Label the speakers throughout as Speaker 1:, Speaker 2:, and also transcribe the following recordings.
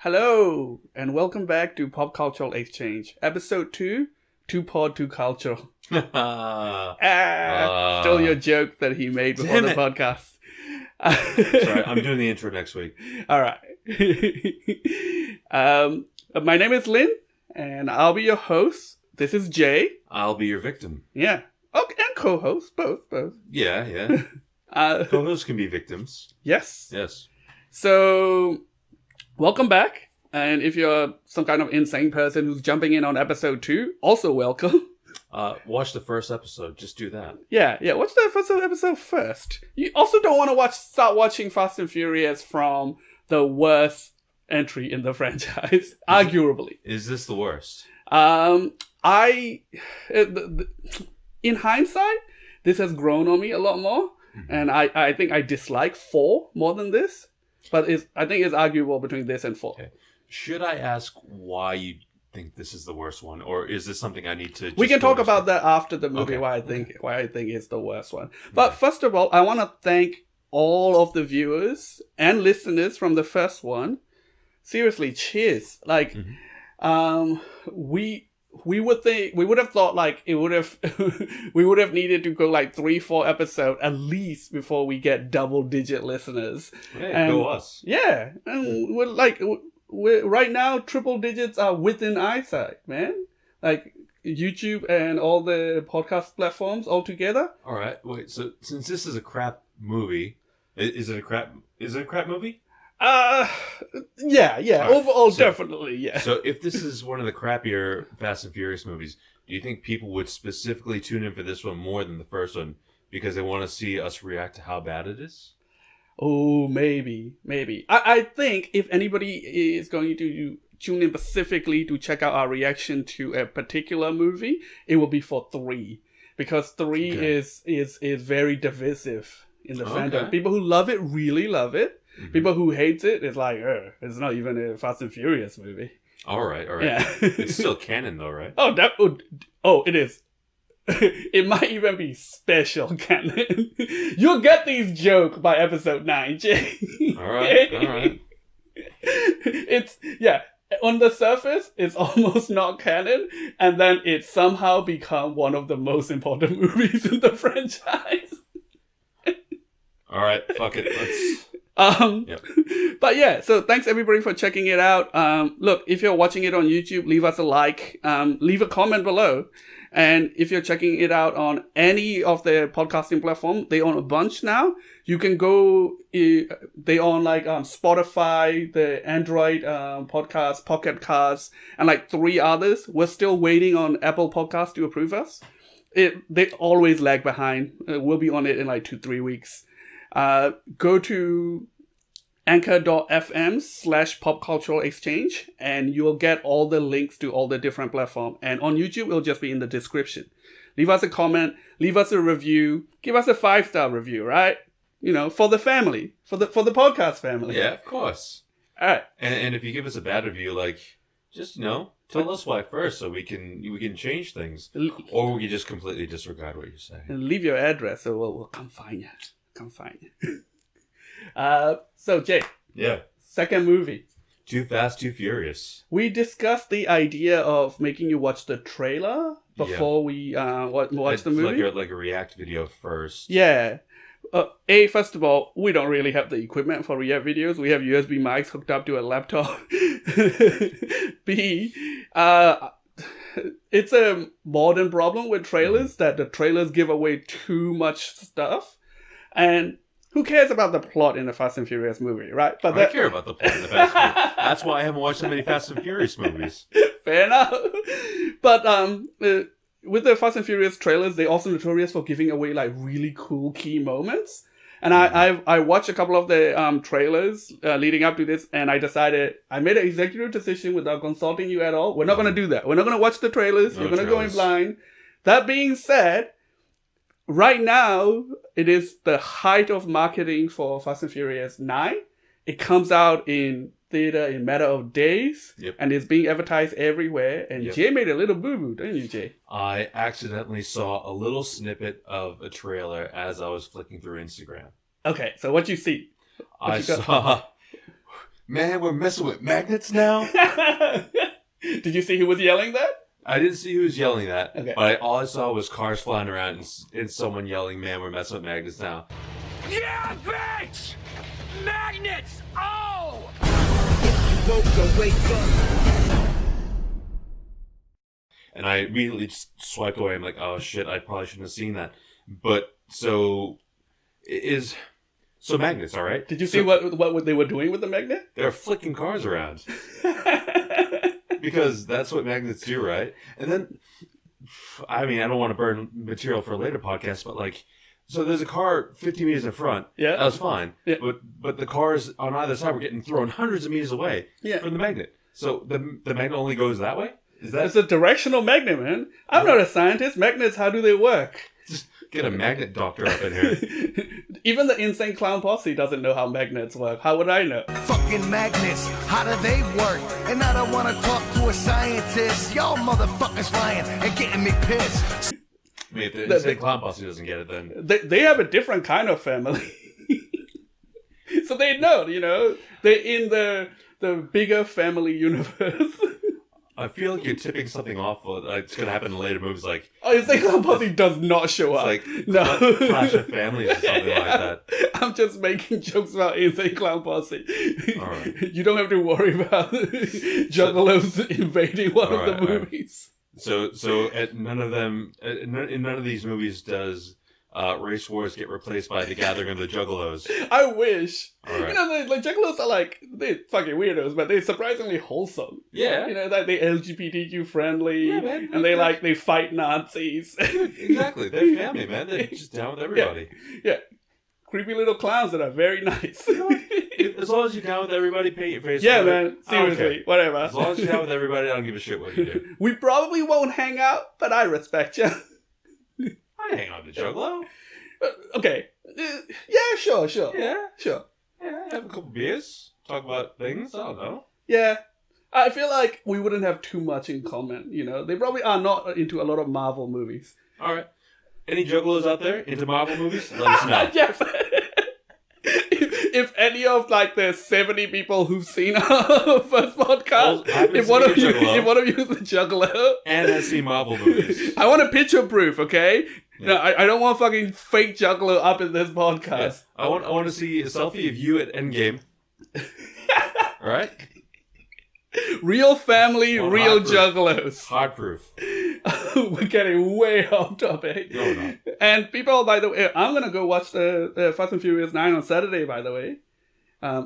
Speaker 1: Hello, and welcome back to Pop Cultural Exchange, Episode 2, Two Pod, Two Culture. Still your joke that he made before the podcast.
Speaker 2: Sorry, I'm doing the intro next week.
Speaker 1: All right. My name is Lin, and I'll be your host. This is Jay.
Speaker 2: I'll be your victim.
Speaker 1: Yeah. Okay, and co-host, both.
Speaker 2: Yeah. Co-hosts can be victims.
Speaker 1: Yes.
Speaker 2: Yes.
Speaker 1: So, welcome back. And if you're some kind of insane person who's jumping in on episode 2, also welcome.
Speaker 2: Watch the first episode. Just do that.
Speaker 1: Yeah. Watch the first episode first. You also don't want to start watching Fast and Furious from the worst entry in the franchise, arguably.
Speaker 2: Is this the worst?
Speaker 1: In hindsight, this has grown on me a lot more, and I think I dislike 4 more than this. But I think it's arguable between this and 4.
Speaker 2: Okay. Should I ask why you think this is the worst one, or is this something I need to?
Speaker 1: We can talk about that after the movie.
Speaker 2: Okay.
Speaker 1: Why I think it's the worst one. But first of all, I want to thank all of the viewers and listeners from the first one. Seriously, cheers! Like, we would have thought like it would have we would have needed to go like 3-4 episodes at least before we get double-digit listeners.
Speaker 2: Hey, go us!
Speaker 1: Yeah, and we're right now triple digits are within eyesight, man. Like YouTube and all the podcast platforms all together.
Speaker 2: All right, wait. So since this is a crap movie, is it a crap movie?
Speaker 1: Yeah.
Speaker 2: All right.
Speaker 1: Overall, definitely, yeah.
Speaker 2: So if this is one of the crappier Fast and Furious movies, do you think people would specifically tune in for this one more than the first one because they want to see us react to how bad it is?
Speaker 1: Oh, maybe. I think if anybody is going to tune in specifically to check out our reaction to a particular movie, it will be for 3. Because 3 is very divisive in the fandom. People who love it really love it. Mm-hmm. People who hate it, it's like, it's not even a Fast and Furious movie.
Speaker 2: All right.
Speaker 1: Yeah.
Speaker 2: It's still canon though, right?
Speaker 1: It is. It might even be special canon. You'll get these jokes by episode 9, Jay.
Speaker 2: All right.
Speaker 1: It's, on the surface, it's almost not canon, and then it somehow become one of the most important movies in the franchise.
Speaker 2: All right, fuck it. Let's...
Speaker 1: But yeah, so thanks everybody for checking it out. Look, if you're watching it on YouTube, leave us a like, leave a comment below. And if you're checking it out on any of the podcasting platform, they own a bunch now. You can go, they own like Spotify, the Android podcast, Pocket Casts, and like 3 others. We're still waiting on Apple Podcasts to approve us. They always lag behind. We'll be on it in like 2-3 weeks. Go to anchor.fm/popculturalexchange and you'll get all the links to all the different platforms. And on YouTube, it'll just be in the description. Leave us a comment, leave us a review, give us a 5-star review, right? You know, for the family, for the podcast family.
Speaker 2: Yeah, of course.
Speaker 1: All right.
Speaker 2: And if you give us a bad review, like, just, tell us why first so we can change things. Or we can just completely disregard what you're saying.
Speaker 1: And leave your address so we'll come find you. So Jay.
Speaker 2: Yeah.
Speaker 1: Second movie.
Speaker 2: Too Fast, Too Furious.
Speaker 1: We discussed the idea of making you watch the trailer before we watch the movie.
Speaker 2: Like a react video first.
Speaker 1: Yeah. First of all, we don't really have the equipment for react videos. We have USB mics hooked up to a laptop. B, it's a modern problem with trailers that the trailers give away too much stuff. And who cares about the plot in a Fast and Furious movie, right? But
Speaker 2: I care about the plot in the Fast and Furious. That's why I haven't watched so many Fast and Furious movies.
Speaker 1: Fair enough. But with the Fast and Furious trailers, they're also notorious for giving away like really cool key moments. And I watched a couple of the trailers leading up to this, and I made an executive decision without consulting you at all. We're not going to do that. We're not going to watch the trailers. We're going to go in blind. That being said, right now, it is the height of marketing for Fast and Furious 9. It comes out in theater in a matter of days, and it's being advertised everywhere. And Jay made a little boo-boo, didn't you, Jay?
Speaker 2: I accidentally saw a little snippet of a trailer as I was flicking through Instagram.
Speaker 1: Okay, so what you see?
Speaker 2: I saw Man, we're messing with magnets now?
Speaker 1: Did you see who was yelling that?
Speaker 2: I didn't see who was yelling that,
Speaker 1: Okay.
Speaker 2: but all I saw was cars flying around and someone yelling, man, we're messing with magnets now.
Speaker 3: Yeah, bitch! Magnets! Oh!
Speaker 2: And I immediately just swiped away. I'm like, oh shit, I probably shouldn't have seen that. But so magnets, all right?
Speaker 1: Did you see what they were doing with the magnet?
Speaker 2: They're flicking cars around. Because that's what magnets do, right? And then, I mean, I don't want to burn material for a later podcast, but like, so there's a car 50 meters in front.
Speaker 1: Yeah.
Speaker 2: That was fine.
Speaker 1: Yeah.
Speaker 2: But the cars on either side were getting thrown hundreds of meters away from the magnet. So the magnet only goes that way? Is that?
Speaker 1: It's a directional magnet, man. I'm not a scientist. Magnets, how do they work?
Speaker 2: Just get a magnet doctor up in here.
Speaker 1: Even the insane clown posse doesn't know how magnets work. How would I know?
Speaker 4: Fucking magnets, how do they work? And I don't want to talk to a scientist. Y'all motherfuckers lying and getting me pissed.
Speaker 2: I mean, if the insane clown posse doesn't get it, then...
Speaker 1: They have a different kind of family. So they know, they're in the bigger family universe.
Speaker 2: I feel like you're tipping something off. It's going to happen in later movies, like...
Speaker 1: Oh, insane clown posse does not show up.
Speaker 2: Like
Speaker 1: no.
Speaker 2: Clash of Families or something like that.
Speaker 1: I'm just making jokes about insane clown posse.
Speaker 2: All right.
Speaker 1: You don't have to worry about juggalos invading one of the movies.
Speaker 2: So at none of them, in none of these movies does race wars get replaced by the gathering of the juggalos.
Speaker 1: I wish.
Speaker 2: All right.
Speaker 1: The juggalos are they're fucking weirdos, but they're surprisingly wholesome.
Speaker 2: Yeah.
Speaker 1: They're LGBTQ friendly,
Speaker 2: man,
Speaker 1: and they fight Nazis.
Speaker 2: Exactly. They're family, man. They're just down with everybody.
Speaker 1: Yeah. Creepy little clowns that are very nice.
Speaker 2: As long as you're down with everybody, paint your face.
Speaker 1: Yeah, man. Seriously, whatever.
Speaker 2: As long as you're down with everybody, I don't give a shit what you do.
Speaker 1: We probably won't hang out, but I respect you.
Speaker 2: I hang out with the juggalo.
Speaker 1: Okay. Yeah, sure.
Speaker 2: Yeah.
Speaker 1: Sure.
Speaker 2: Yeah, have a couple beers. Talk about things. I don't know.
Speaker 1: Yeah. I feel like we wouldn't have too much in common, They probably are not into a lot of Marvel movies.
Speaker 2: All right. Any juggalos out there into Marvel movies? Let us know.
Speaker 1: Yes. If any of the 70 people who've seen our first podcast, if one of you is a juggalo
Speaker 2: and has seen Marvel movies,
Speaker 1: I want a picture proof, okay? Yeah. No, I don't want fucking fake juggalo up in this podcast.
Speaker 2: Yeah. I want to see a selfie of you at Endgame. All right.
Speaker 1: Real family, real juggalos.
Speaker 2: Hard proof.
Speaker 1: We're getting way off topic.
Speaker 2: No, we're not.
Speaker 1: And people, by the way, I'm going to go watch the Fast and Furious 9 on Saturday, by the way.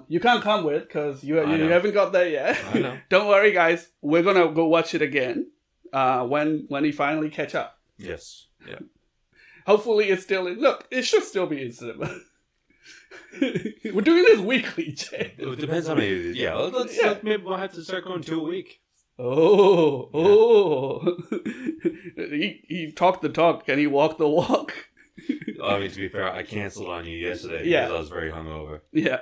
Speaker 1: You can't come with because you haven't got there yet.
Speaker 2: I know.
Speaker 1: Don't worry, guys. We're going to go watch it again when we finally catch up.
Speaker 2: Yes. Yeah.
Speaker 1: Hopefully it's still look, it should still be in cinema. We're doing this weekly, Jay.
Speaker 2: It depends how many. Yeah, let's maybe we'll have to start going 2 a week.
Speaker 1: He talked the talk and he walked the walk.
Speaker 2: I mean, to be fair, I canceled on you yesterday because I was very hungover.
Speaker 1: Yeah.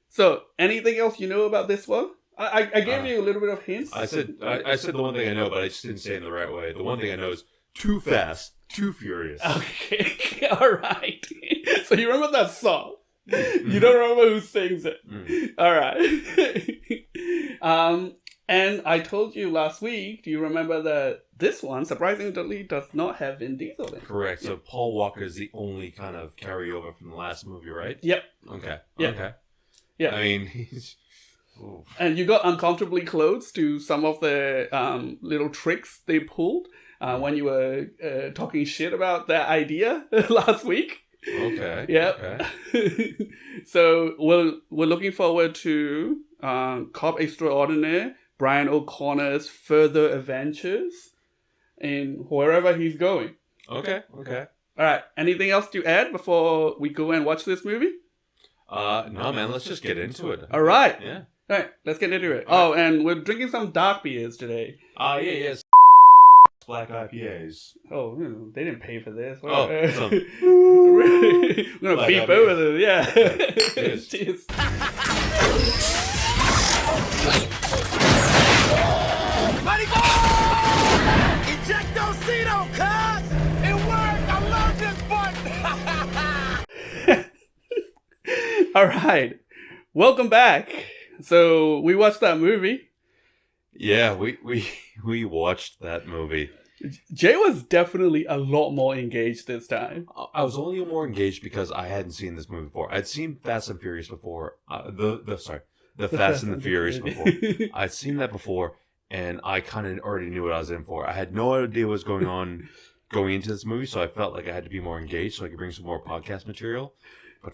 Speaker 1: So, anything else you know about this one? I gave you a little bit of hints.
Speaker 2: I said the one thing I know, but I just didn't say it in the right way. The one thing I know is Too Fast, Too Furious.
Speaker 1: Okay, all right. So you remember that song? You don't remember who sings it. All right. And I told you last week, do you remember that this one, surprisingly, does not have Vin Diesel in it?
Speaker 2: Correct. So Paul Walker is the only kind of carryover from the last movie, right?
Speaker 1: Yep.
Speaker 2: Okay.
Speaker 1: Yeah.
Speaker 2: Okay.
Speaker 1: Yeah.
Speaker 2: I mean, he's... Oof.
Speaker 1: And you got uncomfortably close to some of the little tricks they pulled when you were talking shit about that idea last week.
Speaker 2: Okay.
Speaker 1: Yeah.
Speaker 2: Okay.
Speaker 1: So we're looking forward to Cop Extraordinaire, Brian O'Connor's further adventures in wherever he's going.
Speaker 2: Okay. Okay.
Speaker 1: All right. Anything else to add before we go and watch this movie?
Speaker 2: No, man. Let's just get into it.
Speaker 1: All right.
Speaker 2: Yeah.
Speaker 1: All right. Let's get into it. Oh, and we're drinking some dark beers today.
Speaker 2: Yes. Black IPAs.
Speaker 1: Oh, they didn't pay for this.
Speaker 2: Oh,
Speaker 1: We're gonna
Speaker 2: Black
Speaker 1: beep
Speaker 2: IPA.
Speaker 1: over this. Yeah.
Speaker 2: Cheers.
Speaker 1: Cheers.
Speaker 4: Mighty go! Ejectocito, cuz! It worked! I love this button!
Speaker 1: All right. Welcome back. So we watched that movie.
Speaker 2: Yeah, we watched that movie.
Speaker 1: Jay was definitely a lot more engaged this time.
Speaker 2: I was only more engaged because I hadn't seen this movie before. I'd seen Fast and Furious before. The Fast and the Furious before. I'd seen that before, and I kind of already knew what I was in for. I had no idea what was going on going into this movie, so I felt like I had to be more engaged so I could bring some more podcast material. But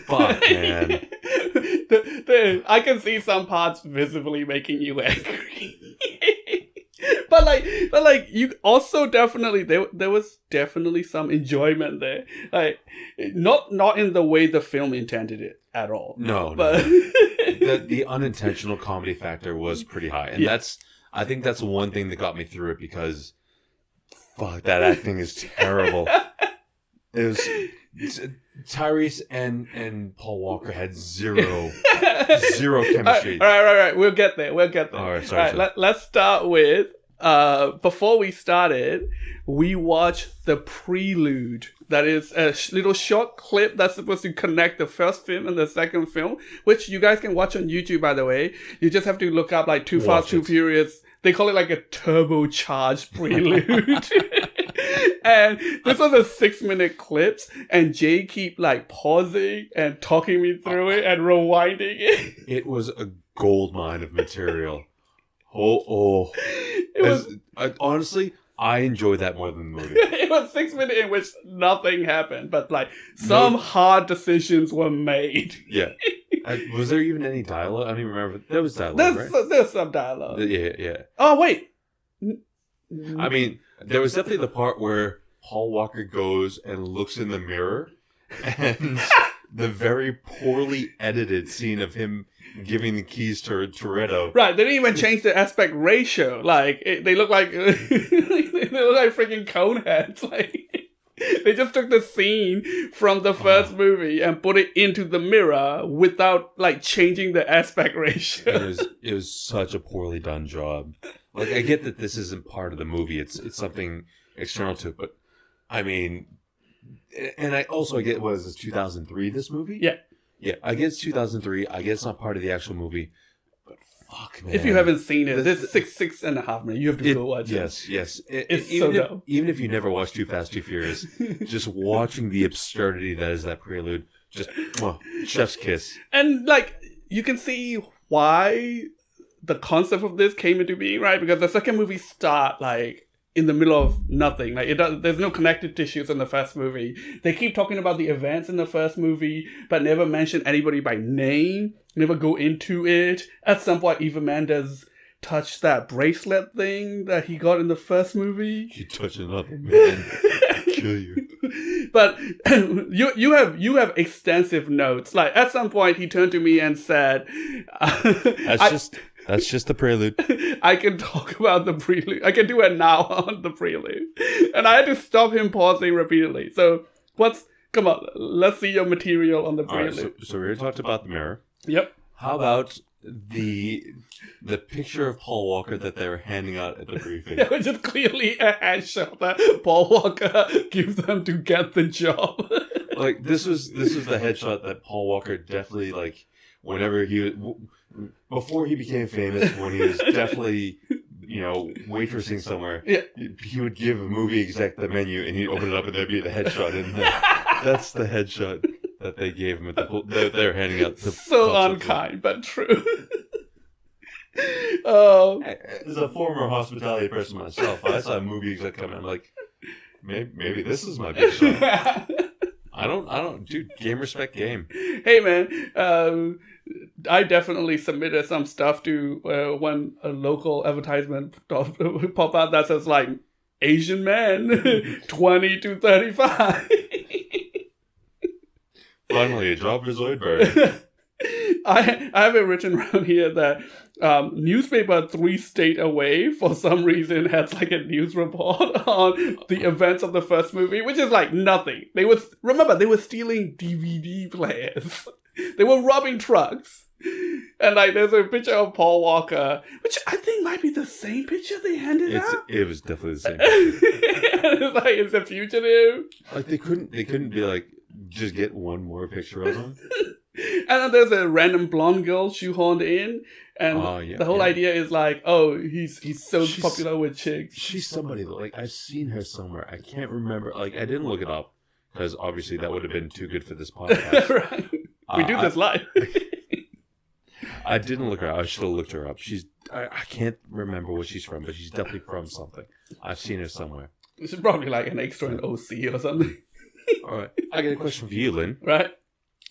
Speaker 2: fuck, man.
Speaker 1: I can see some parts visibly making you angry. But like you also definitely there was definitely some enjoyment there. Like not in the way the film intended it at all.
Speaker 2: No,
Speaker 1: but
Speaker 2: the unintentional comedy factor was pretty high. And I think that's one thing that got me through it, because fuck, that acting is terrible. It was Tyrese and Paul Walker had zero chemistry.
Speaker 1: All right. We'll get there. All
Speaker 2: right, sorry.
Speaker 1: Let's start with before we started, we watched the prelude. That is a little short clip that's supposed to connect the first film and the second film, which you guys can watch on YouTube, by the way. You just have to look up like Too Fast, Too Furious. They call it like a turbocharged prelude. And this was a 6-minute clips, and Jay keep like pausing and talking me through it and rewinding it.
Speaker 2: It was a goldmine of material. Honestly, I enjoyed that more than the movie.
Speaker 1: It was 6 minutes in which nothing happened, but like some hard decisions were made.
Speaker 2: Yeah. Was there even any dialogue? I don't even remember. There was dialogue, right?
Speaker 1: There's some dialogue.
Speaker 2: Yeah.
Speaker 1: Oh, wait.
Speaker 2: I mean, there was definitely the part where Paul Walker goes and looks in the mirror, and the very poorly edited scene of him giving the keys to Toretto.
Speaker 1: Right, they didn't even change the aspect ratio. Like they look like they look like freaking cone heads. Like they just took the scene from the first movie and put it into the mirror without like changing the aspect ratio.
Speaker 2: It was such a poorly done job. Like, I get that this isn't part of the movie; it's something external to it. But I mean, and I get, what is this, 2003? This movie? Yeah. I get it's 2003. I get it's not part of the actual movie. But fuck, man!
Speaker 1: If you haven't seen it, this 6.5 minutes. You have to go watch it.
Speaker 2: Yes.
Speaker 1: It's so dumb.
Speaker 2: Even if you never watched Too Fast, Too Furious, just watching the absurdity that is that prelude, just chef's kiss.
Speaker 1: And like you can see why the concept of this came into being, right? Because the second movie start like in the middle of nothing. Like there's no connective tissues in the first movie. They keep talking about the events in the first movie, but never mention anybody by name. Never go into it. At some point, Eva Mendes touched that bracelet thing that he got in the first movie.
Speaker 2: You touch another man, kill you.
Speaker 1: But you have extensive notes. Like at some point, he turned to me and said,
Speaker 2: That's just the prelude.
Speaker 1: I can talk about the prelude. I can do it now on the prelude. And I had to stop him pausing repeatedly. So come on, let's see your material on the prelude.
Speaker 2: Right, so we already talked about the mirror.
Speaker 1: Yep.
Speaker 2: How about the picture of Paul Walker that they were handing out at the briefing?
Speaker 1: It was just clearly a handshot that Paul Walker gives them to get the job.
Speaker 2: Like this was the headshot that Paul Walker definitely, like, whenever before he became famous, when he was definitely, waitressing somewhere, he would give a movie exec the menu and he'd open it up and there'd be the headshot in there. That's the headshot that they gave him. They're handing out.
Speaker 1: So unkind, but true.
Speaker 2: As a former hospitality person myself, I saw a movie exec come in, I'm like, maybe this is my big shot. I don't, dude, game respect game.
Speaker 1: Hey man, I definitely submitted some stuff to when a local advertisement pop out that says like Asian man 20 to 35.
Speaker 2: Finally, a job for Zoidberg.
Speaker 1: I have it written around here that newspaper 3 state away for some reason has like a news report on the events of the first movie, which is like nothing. They were stealing DVD players. They were robbing trucks. And like there's a picture of Paul Walker, which I think might be the same picture they handed out.
Speaker 2: It was definitely the same picture.
Speaker 1: And it's like, it's a fugitive.
Speaker 2: Like they couldn't be like, just get one more picture of him.
Speaker 1: then there's a random blonde girl shoehorned in, and the whole idea is like, oh, he's so popular with chicks.
Speaker 2: She's somebody that, like, I've seen her somewhere. I can't remember. Like, I didn't look it up because obviously that would have been too good for this podcast.
Speaker 1: Right. We do this live.
Speaker 2: I didn't look her up. I should have looked her up. I can't remember where she's from, but she's definitely from something. I've seen her somewhere.
Speaker 1: She's probably like an extra in OC or something.
Speaker 2: All right. I got a question for you, Lin.
Speaker 1: Right?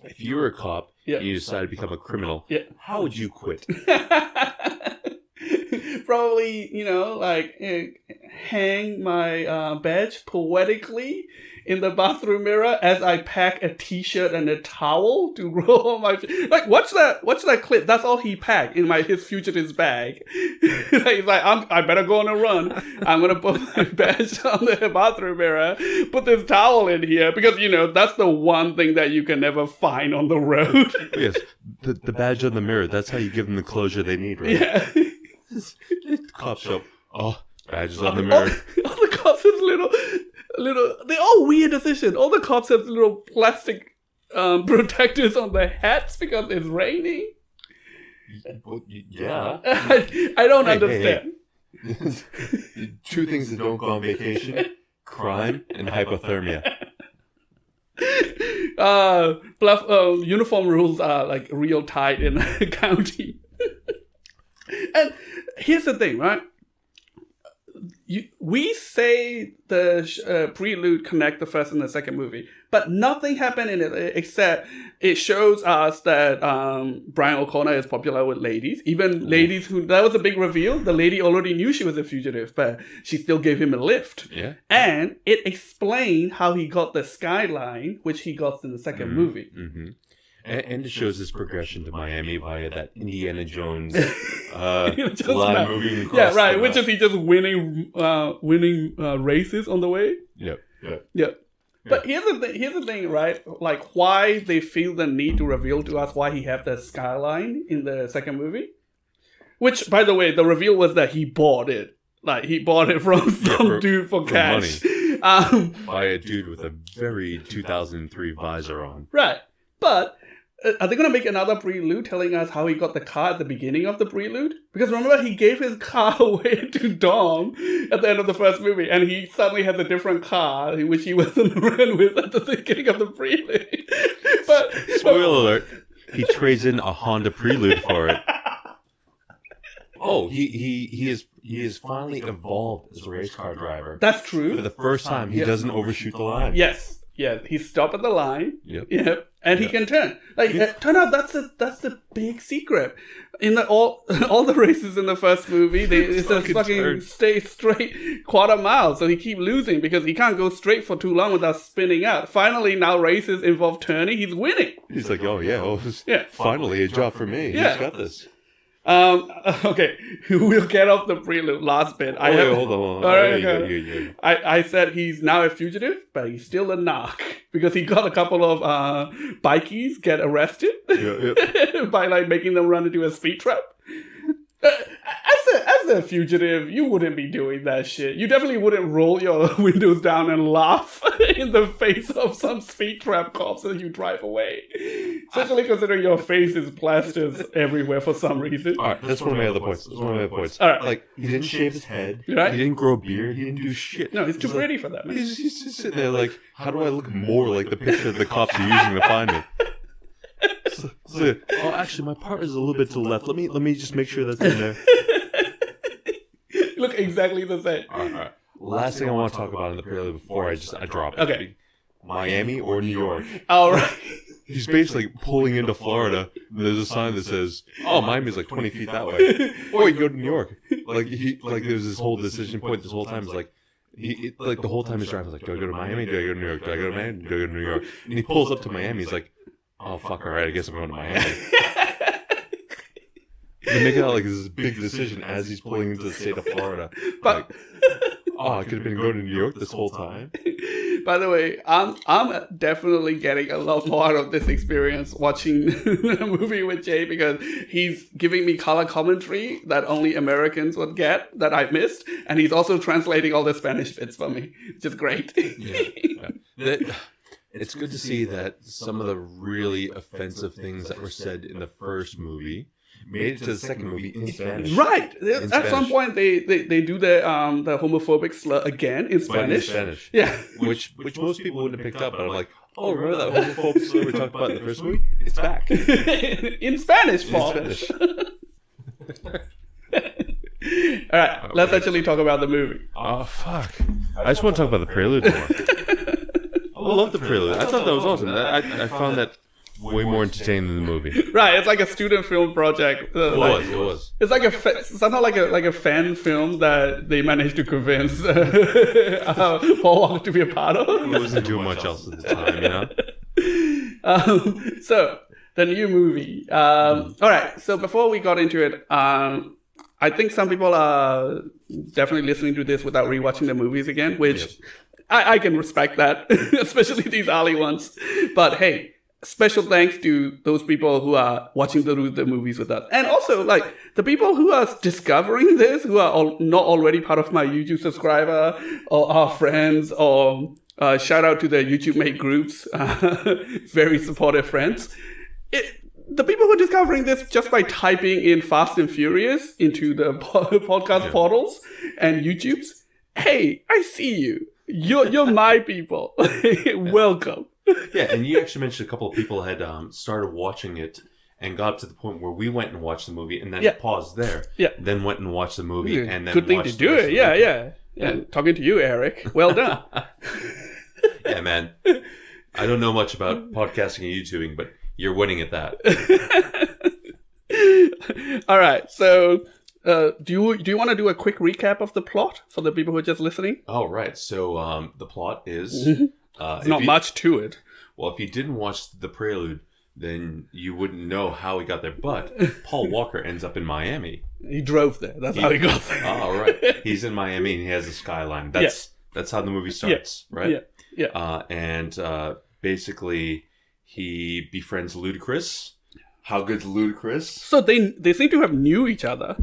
Speaker 2: If you were a cop and you decided to become a criminal, how would you quit?
Speaker 1: Probably, like hang my badge poetically in the bathroom mirror as I pack a t-shirt and a towel to roll on my like watch that clip. That's all he packed in his fugitive's bag. He's like, I better go on a run. I'm gonna put my badge on the bathroom mirror, put this towel in here because that's the one thing that you can never find on the road.
Speaker 2: Yes, the badge on the mirror. That's how you give them the closure they need, right?
Speaker 1: Yeah.
Speaker 2: Cops show up. Oh, badges on the mirror.
Speaker 1: All the cops have little. They're all weird decisions. All the cops have little plastic protectors on their hats because it's raining.
Speaker 2: Yeah.
Speaker 1: I don't understand.
Speaker 2: Hey. Two things that don't go on vacation: crime and hypothermia.
Speaker 1: Uniform rules are like real tight in the county. And here's the thing, right? We say the prelude connect the first and the second movie, but nothing happened in it except it shows us that Brian O'Connor is popular with ladies, even ladies that was a big reveal. The lady already knew she was a fugitive, but she still gave him a lift.
Speaker 2: Yeah.
Speaker 1: And it explained how he got the skyline, which he got in the second movie.
Speaker 2: Mm-hmm. And it shows his progression to Miami via that Indiana Jones line moving across.
Speaker 1: Yeah, right. Which is he just winning races on the way.
Speaker 2: Yep.
Speaker 1: But here's the thing, right? Like why they feel the need to reveal to us why he have the skyline in the second movie. Which, by the way, the reveal was that he bought it. Like he bought it from some dude for cash.
Speaker 2: Money. By a dude with a very 2003 visor on.
Speaker 1: Right. But are they going to make another prelude telling us how he got the car at the beginning of the prelude? Because remember, he gave his car away to Dom at the end of the first movie, and he suddenly has a different car, which he wasn't around with at the beginning of the prelude. But
Speaker 2: spoiler alert, he trades in a Honda Prelude for it. Oh, he is finally evolved as a race car driver.
Speaker 1: That's true.
Speaker 2: For the first time, he doesn't overshoot the line.
Speaker 1: Yes. Yeah, he stopped at the line.
Speaker 2: Yep.
Speaker 1: And he can turn. Turn out that's the big secret. In all the races in the first movie, it's a fucking stay straight quarter mile. So he keep losing because he can't go straight for too long without spinning out. Finally, now races involve turning. He's winning.
Speaker 2: He's like, finally a job for me.
Speaker 1: Yeah.
Speaker 2: He's got this.
Speaker 1: Okay, we'll get off the prelude last bit.
Speaker 2: Hold on.
Speaker 1: All right, I said he's now a fugitive, but he's still a narc because he got a couple of bikies get arrested by like making them run into a speed trap. As a fugitive, you wouldn't be doing that shit. You definitely wouldn't roll your windows down and laugh in the face of some speed trap cops as you drive away. Especially considering your face is plastered everywhere for some reason.
Speaker 2: Alright, that's one of my other points.
Speaker 1: All right.
Speaker 2: Like, he didn't shave his head.
Speaker 1: Right?
Speaker 2: He didn't grow a beard. He didn't do shit.
Speaker 1: No, he's too pretty for that, man.
Speaker 2: He's just sitting there like, how do I look more like the picture the cops are using to find me? Actually, my part is a little bit to the left. Let me just make sure that's in there.
Speaker 1: Look exactly the same.
Speaker 2: All right. Last thing I want to talk about in the prelude before I drop it.
Speaker 1: Okay.
Speaker 2: Miami or New York?
Speaker 1: All right.
Speaker 2: He's basically pulling into Florida. And there's a sign that says, "Oh, Miami's like 20 feet that way." Or you go to New York. There's this whole decision point. This whole time is like. The whole time he's driving, he's like, do I go to Miami? Do I go to New York? Do I go to Miami? Do I go to New York? And he pulls up to Miami. He's like, oh, fuck, all right, I guess I'm going to Miami. They make it out like this is a big decision as he's pulling into the state of Florida. But I could have been going to New York this whole time.
Speaker 1: By the way, I'm definitely getting a lot more out of this experience watching the movie with Jay because he's giving me color commentary that only Americans would get that I missed, and he's also translating all the Spanish bits for me, which is great.
Speaker 2: Yeah. it's good to see that some of the really offensive things that were said in the first movie made it to the second movie in Spanish.
Speaker 1: Right.
Speaker 2: In
Speaker 1: At some
Speaker 2: Spanish.
Speaker 1: point, they do the homophobic slur again in
Speaker 2: But in
Speaker 1: Spanish.
Speaker 2: Spanish.
Speaker 1: Yeah.
Speaker 2: Which most people wouldn't have picked up. But I'm like, oh, remember that homophobic slur we talked about in the first movie? It's back.
Speaker 1: In Spanish, Paul.
Speaker 2: Spanish.
Speaker 1: All right, let's actually talk about the movie.
Speaker 5: Oh, fuck. I just want to talk about the prelude more. I love the prelude. I thought that was awesome. I found that way more entertaining than the movie.
Speaker 1: Right, it's like a student film project.
Speaker 2: It was.
Speaker 1: It's like somehow like a fan film that they managed to convince Paul Walker to be a part of.
Speaker 2: It wasn't doing much else at the time, you know?
Speaker 1: So the new movie. All right. So before we got into it, I think some people are definitely listening to this without rewatching the movies again, which I can respect that, especially these early ones. But hey, special thanks to those people who are watching the movies with us. And also, like, the people who are discovering this, who are not already part of my YouTube subscriber, or our friends, or shout out to the YouTube mate groups, very supportive friends. The people who are discovering this just by typing in Fast and Furious into the podcast portals and YouTubes, hey, I see you. You're my people. Welcome.
Speaker 2: Yeah, and you actually mentioned a couple of people had started watching it and got to the point where we went and watched the movie and then paused there.
Speaker 1: Yeah.
Speaker 2: Then went and watched the movie and then
Speaker 1: good thing to
Speaker 2: watched
Speaker 1: do
Speaker 2: the rest
Speaker 1: it.
Speaker 2: of the
Speaker 1: Yeah,
Speaker 2: movie.
Speaker 1: yeah. Talking to you, Eric. Well done.
Speaker 2: Yeah, man. I don't know much about podcasting and YouTubing, but you're winning at that.
Speaker 1: All right. So, do you want to do a quick recap of the plot for the people who are just listening?
Speaker 2: Oh, right. So the plot is...
Speaker 1: There's not much to it.
Speaker 2: Well, if you didn't watch the prelude, then you wouldn't know how he got there. But Paul Walker ends up in Miami.
Speaker 1: He drove there. That's how he got there.
Speaker 2: Oh, right. He's in Miami and he has a skyline. That's how the movie starts, right?
Speaker 1: Yeah.
Speaker 2: And basically, he befriends Ludacris. How good's Ludacris?
Speaker 1: So they seem to have knew each other.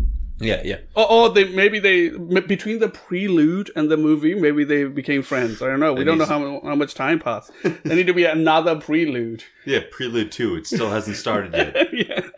Speaker 2: Yeah.
Speaker 1: Or they between the prelude and the movie, maybe they became friends. I don't know. We don't know how much time passed. There need to be another prelude.
Speaker 2: Yeah, prelude 2. It still hasn't started yet.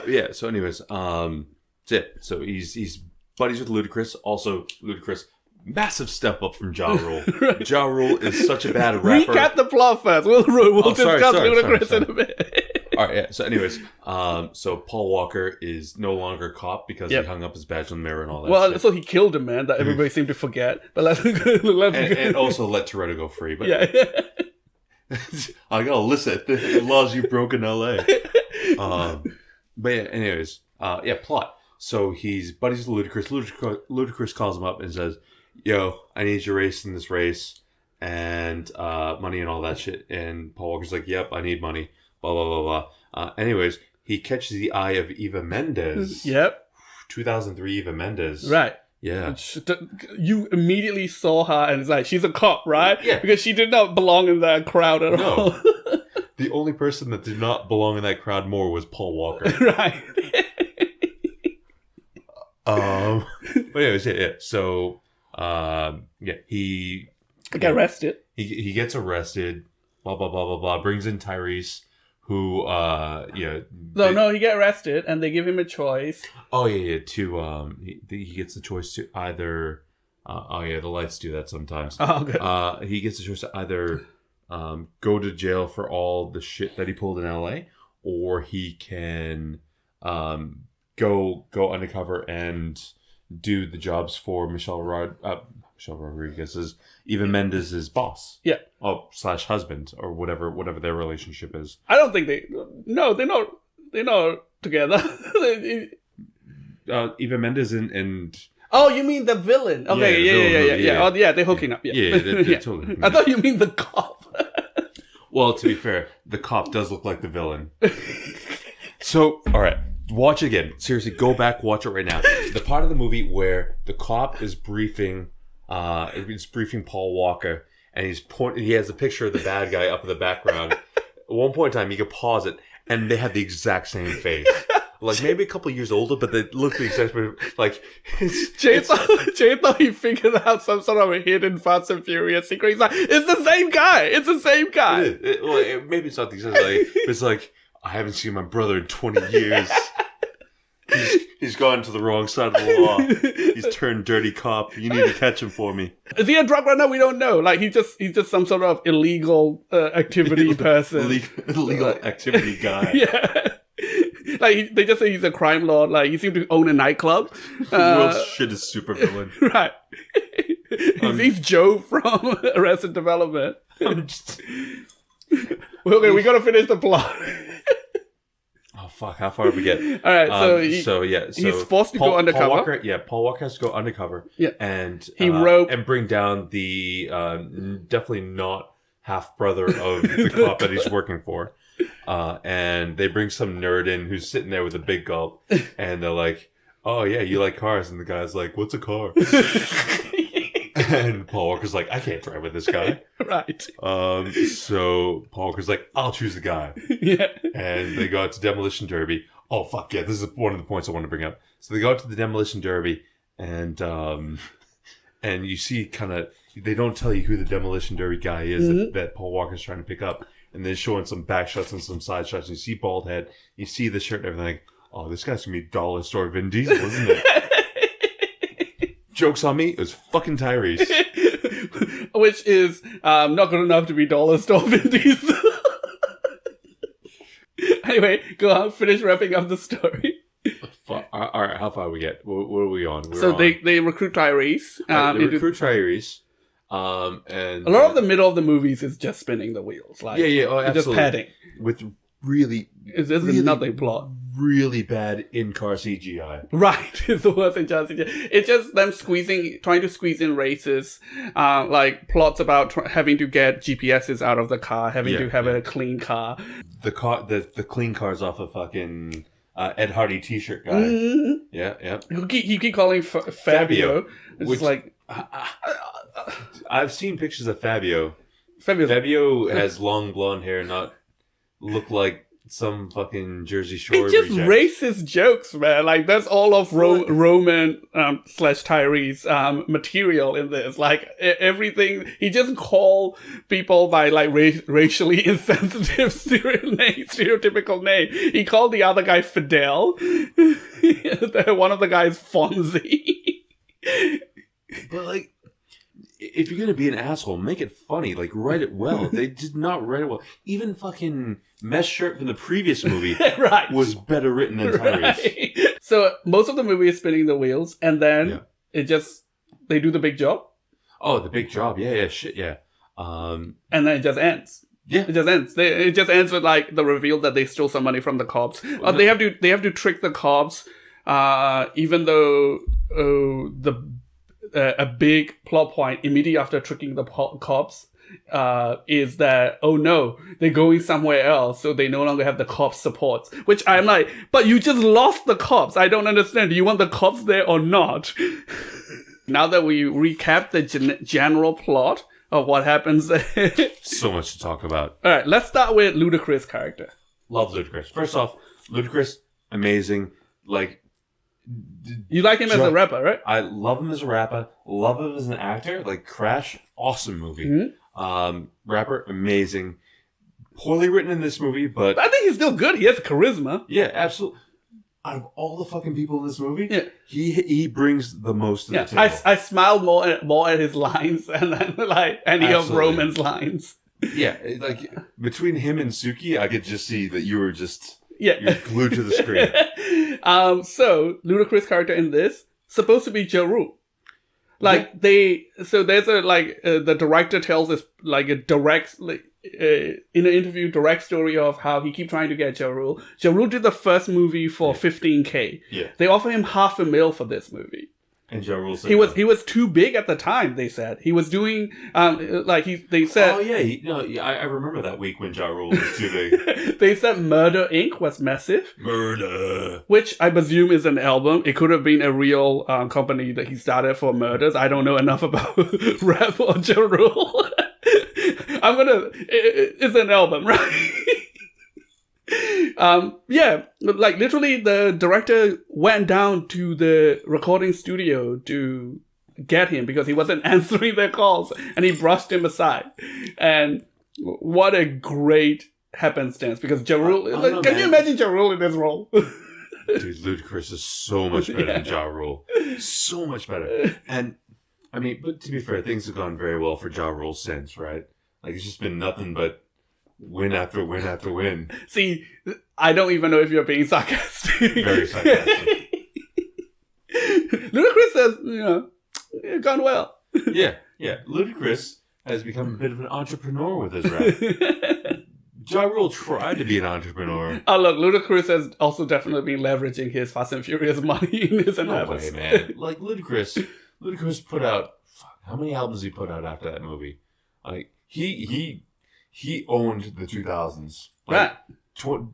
Speaker 1: Yeah.
Speaker 2: So anyways, that's it. So he's buddies with Ludacris. Also, Ludacris, massive step up from Ja Rule. Ja Rule is such a bad rapper.
Speaker 1: Recap the plot first. We'll discuss Ludacris
Speaker 2: sorry.
Speaker 1: in a bit.
Speaker 2: All right, yeah. So anyways, so Paul Walker is no longer a cop because he hung up his badge on the mirror and all that.
Speaker 1: Well,
Speaker 2: shit.
Speaker 1: so he killed a man that everybody seemed to forget. But let's
Speaker 2: and also let Toretto go free. But I gotta listen at the laws you broke in LA. But yeah, anyways, plot. So he's buddies with Ludacris. Ludacris calls him up and says, "Yo, I need your race in this race and money and all that shit." And Paul Walker's like, "Yep, I need money." Blah blah blah blah. Anyways, he catches the eye of Eva Mendes.
Speaker 1: Yep.
Speaker 2: 2003 Eva Mendes.
Speaker 1: Right.
Speaker 2: Yeah.
Speaker 1: You immediately saw her and it's like, she's a cop, right?
Speaker 2: Yeah.
Speaker 1: Because she did not belong in that crowd at all.
Speaker 2: The only person that did not belong in that crowd more was Paul Walker.
Speaker 1: Right.
Speaker 2: But anyways, yeah. So, he
Speaker 1: Get arrested.
Speaker 2: He gets arrested. Blah blah blah blah blah. Brings in Tyrese, who
Speaker 1: No, he get arrested and they give him a choice.
Speaker 2: Oh yeah. He gets the choice to either. The lights do that sometimes.
Speaker 1: Oh, okay.
Speaker 2: He gets the choice to either go to jail for all the shit that he pulled in LA, or he can go undercover and do the jobs for Michelle Rodriguez's Eva Mendes' boss.
Speaker 1: Yeah.
Speaker 2: Oh, / husband or whatever their relationship is.
Speaker 1: I don't think they're not together.
Speaker 2: Eva Mendes and
Speaker 1: Oh, you mean the villain? Okay, yeah. Oh, yeah, they're hooking up. Yeah,
Speaker 2: they're totally.
Speaker 1: I thought you mean the cop.
Speaker 2: Well, to be fair, the cop does look like the villain. So, all right, watch it again. Seriously, go back, watch it right now. The part of the movie where the cop is briefing Paul Walker, and he has a picture of the bad guy up in the background. At one point in time, you could pause it, and they have the exact same face. like maybe a couple years older, but they look the exact same. Like
Speaker 1: Jay thought he figured out some sort of a hidden Fast and Furious secret. He's like, it's the same guy. It's the same guy.
Speaker 2: Maybe it's not the exact like. It's like I haven't seen my brother in 20 years. He's gone to the wrong side of the law. He's turned dirty cop. You need to catch him for me.
Speaker 1: Is he a drug runner? We don't know. Like he's just some sort of illegal activity person.
Speaker 2: Illegal activity guy.
Speaker 1: Yeah. Like they just say he's a crime lord. Like he seems to own a nightclub.
Speaker 2: World's shittest supervillain.
Speaker 1: Right. He's Joe from Arrested Development. Okay, we gotta finish the plot.
Speaker 2: Oh fuck! How far did we get?
Speaker 1: All right, so he's forced to go undercover.
Speaker 2: Paul Walker has to go undercover.
Speaker 1: Yeah,
Speaker 2: and
Speaker 1: he wrote
Speaker 2: and bring down the definitely not half brother of the cop that he's working for. And they bring some nerd in who's sitting there with a big gulp, and they're like, "Oh yeah, you like cars?" And the guy's like, "What's a car?" And Paul Walker's like, "I can't drive with this guy."
Speaker 1: Right.
Speaker 2: So Paul Walker's like, "I'll choose the guy."
Speaker 1: Yeah.
Speaker 2: And they go out to Demolition Derby. Oh fuck yeah! This is one of the points I want to bring up. So they go out to the Demolition Derby, and you see kind of they don't tell you who the Demolition Derby guy is that Paul Walker's trying to pick up, and they're showing some back shots and some side shots. And you see bald head, you see the shirt and everything. Oh, this guy's gonna be dollar store Vin Diesel, isn't it? Joke's on me, it was fucking Tyrese.
Speaker 1: Which is not good enough to be dollar store Vin Diesel. Anyway, go on, finish wrapping up the story.
Speaker 2: Alright, how far we get? What are we on?
Speaker 1: They recruit Tyrese.
Speaker 2: They recruit Tyrese. And
Speaker 1: a lot of the middle of the movies is just spinning the wheels. Like,
Speaker 2: absolutely.
Speaker 1: Just padding.
Speaker 2: With really...
Speaker 1: There's nothing plot.
Speaker 2: Really bad in-car CGI.
Speaker 1: Right, it's the worst in-car CGI. It's just them trying to squeeze in races, like plots about having to get GPSs out of the car, having to have a clean car.
Speaker 2: The clean car's off a fucking Ed Hardy t-shirt guy.
Speaker 1: Mm-hmm.
Speaker 2: Yeah.
Speaker 1: He keep calling Fabio. It's
Speaker 2: which,
Speaker 1: like...
Speaker 2: I've seen pictures of Fabio.
Speaker 1: Fabio
Speaker 2: has long blonde hair, not look like some fucking Jersey Shore.
Speaker 1: It's just racist jokes, man. Like that's all of Roman / Tyrese material in this. Like everything, he just call people by like racially insensitive stereotypical name. He called the other guy Fidel. One of the guys Fonzie.
Speaker 2: But like, if you're gonna be an asshole, make it funny. Like, write it well. They did not write it well. Even fucking Mesh Shirt from the previous movie was better written than Tyrese.
Speaker 1: Right. So most of the movie is spinning the wheels, and then they do the big job.
Speaker 2: Oh, the big job. Yeah, shit, yeah.
Speaker 1: And then it just ends.
Speaker 2: Yeah,
Speaker 1: it just ends. It just ends with like the reveal that they stole some money from the cops. They have to trick the cops, even though a big plot point immediately after tricking the cops is that, oh no, they're going somewhere else, so they no longer have the cops' support. Which I'm like, but you just lost the cops. I don't understand. Do you want the cops there or not? Now that we recap the general plot of what happens there.
Speaker 2: So much to talk about.
Speaker 1: All right, let's start with Ludacris' character.
Speaker 2: Love Ludacris. First off, Ludacris, amazing. Like,
Speaker 1: you like him as a rapper, right?
Speaker 2: I love him as a rapper. Love him as an actor. Like Crash, awesome movie.
Speaker 1: Mm-hmm.
Speaker 2: Rapper, amazing. Poorly written in this movie, but
Speaker 1: I think he's still good. He has charisma.
Speaker 2: Yeah, absolutely. Out of all the fucking people in this movie, he brings the most to the table.
Speaker 1: I smiled more at his lines and then like any of Roman's lines.
Speaker 2: Yeah, like between him and Suki, I could just see that you were just you're glued to the screen.
Speaker 1: So Ludacris' character in this supposed to be Ja Rule. Like there's a the director tells us like a direct in an interview direct story of how he keep trying to get Ja Rule. Ja Rule did the first movie for $15K.
Speaker 2: Yeah.
Speaker 1: They offer him $500,000 for this movie.
Speaker 2: And Ja Rule said
Speaker 1: he was too big at the time. They said he was doing they said.
Speaker 2: Oh yeah, I remember that week when Ja Rule was too big.
Speaker 1: They said Murder Inc. was massive.
Speaker 2: Murder,
Speaker 1: which I presume is an album. It could have been a real company that he started for murders. I don't know enough about rap or Ja Rule. It's an album, right? Yeah, like literally the director went down to the recording studio to get him because he wasn't answering their calls, and he brushed him aside. And what a great happenstance, because Ja Rule, can you imagine Ja Rule in this role?
Speaker 2: Dude, Ludacris is so much better than Ja Rule. So much better. And, I mean, but to be fair, things have gone very well for Ja Rule since, right? Like, it's just been nothing but win after win after win.
Speaker 1: See, I don't even know if you're being sarcastic.
Speaker 2: Very sarcastic.
Speaker 1: Ludacris says, it's gone well.
Speaker 2: Yeah. Ludacris has become a bit of an entrepreneur with his rap. Ja Rule tried to be an entrepreneur.
Speaker 1: Oh, look, Ludacris has also definitely been leveraging his Fast and Furious money in his endeavors.
Speaker 2: No way, man. Like, Ludacris put out... How many albums did he put out after that movie? Like, he owned the 2000s. Like,
Speaker 1: Right.
Speaker 2: To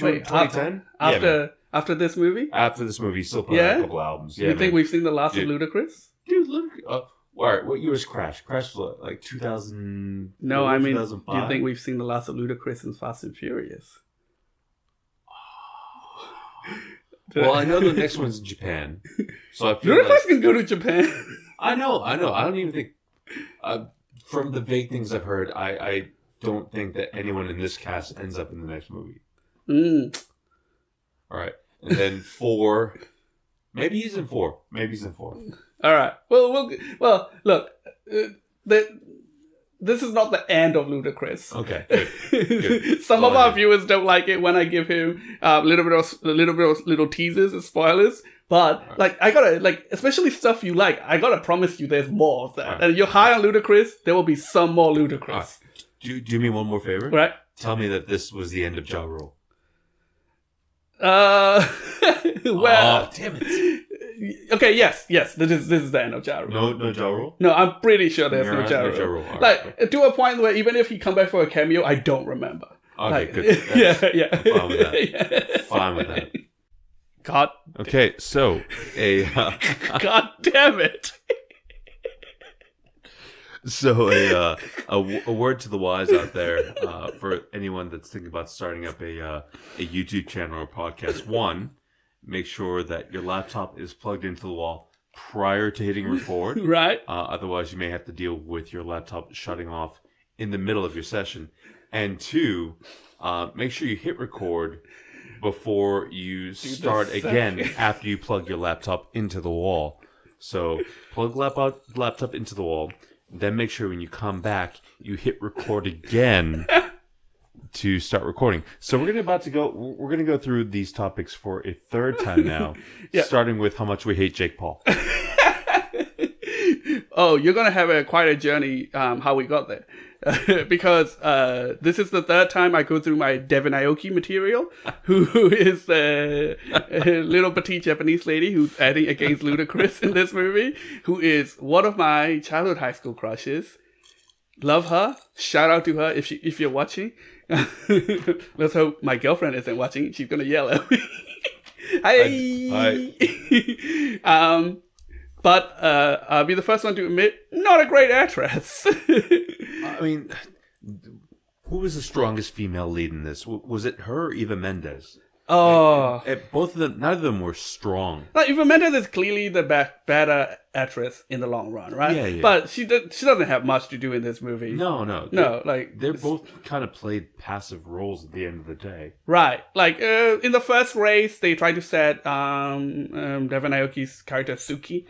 Speaker 1: Wait,
Speaker 2: 2010?
Speaker 1: After this movie?
Speaker 2: After this movie, he still put out a couple albums. Yeah,
Speaker 1: you think
Speaker 2: man.
Speaker 1: we've seen the last of Ludacris?
Speaker 2: Dude, Ludacris... all right, what year was Crash? Crash was what, like 2000...
Speaker 1: No, I mean,
Speaker 2: 2005?
Speaker 1: do you think we've seen the last of Ludacris in Fast and Furious?
Speaker 2: Well, I know the next one's in Japan. So I feel
Speaker 1: Ludacris can go to Japan.
Speaker 2: I know. I don't even think... from the vague things I've heard, I don't think that anyone in this cast ends up in the next movie. All right. And then 4... Maybe he's in 4.
Speaker 1: All right. Well, look. This is not the end of Ludacris.
Speaker 2: Okay. Good.
Speaker 1: Some of our viewers don't like it when I give him a little bit of little teasers and spoilers. But like, I gotta especially stuff you like. I gotta promise you, there's more of that.
Speaker 2: Right.
Speaker 1: And you're high on Ludacris, there will be some more Ludacris.
Speaker 2: Right. Do me one more favor.
Speaker 1: Right.
Speaker 2: Tell me that this was the end of Ja Rule.
Speaker 1: Well,
Speaker 2: damn it.
Speaker 1: Okay, yes, this is the end of Ja Rule.
Speaker 2: No Ja Rule?
Speaker 1: No, I'm pretty sure there's no Ja
Speaker 2: No Ja
Speaker 1: Rule.
Speaker 2: Rule.
Speaker 1: Like, to a point where even if he come back for a cameo, I don't remember.
Speaker 2: Okay, good.
Speaker 1: Yeah.
Speaker 2: I'm fine with that.
Speaker 1: Yeah.
Speaker 2: Fine with that.
Speaker 1: God.
Speaker 5: Okay, so
Speaker 1: God damn it.
Speaker 5: so
Speaker 2: A word to the wise out there for anyone that's thinking about starting up a YouTube channel or podcast. 1, make sure that your laptop is plugged into the wall prior to hitting record.
Speaker 1: Right.
Speaker 2: Otherwise, you may have to deal with your laptop shutting off in the middle of your session. And 2, make sure you hit record before you start again after you plug your laptop into the wall. So plug laptop into the wall. Then make sure when you come back, you hit record again to start recording. So we're gonna go through these topics for a third time now, starting with how much we hate Jake Paul.
Speaker 1: Oh, you're gonna have quite a journey how we got there. Because this is the third time I go through my Devin Aoki material, who is a little petite Japanese lady who's acting against Ludacris in this movie, who is one of my childhood high school crushes. Love her. Shout out to her if you're watching. Let's hope my girlfriend isn't watching. She's gonna yell at me. Hi. But I'll be the first one to admit, not a great actress.
Speaker 2: I mean, who was the strongest female lead in this? Was it her or Eva Mendes?
Speaker 1: Oh.
Speaker 2: Both of them, neither of them were strong.
Speaker 1: Like, Eva Mendes is clearly the better actress in the long run, right?
Speaker 2: Yeah.
Speaker 1: But she doesn't have much to do in this movie.
Speaker 2: No. They're both kind of played passive roles at the end of the day.
Speaker 1: Right. Like, in the first race, they tried to set Devin Aoki's character, Suki,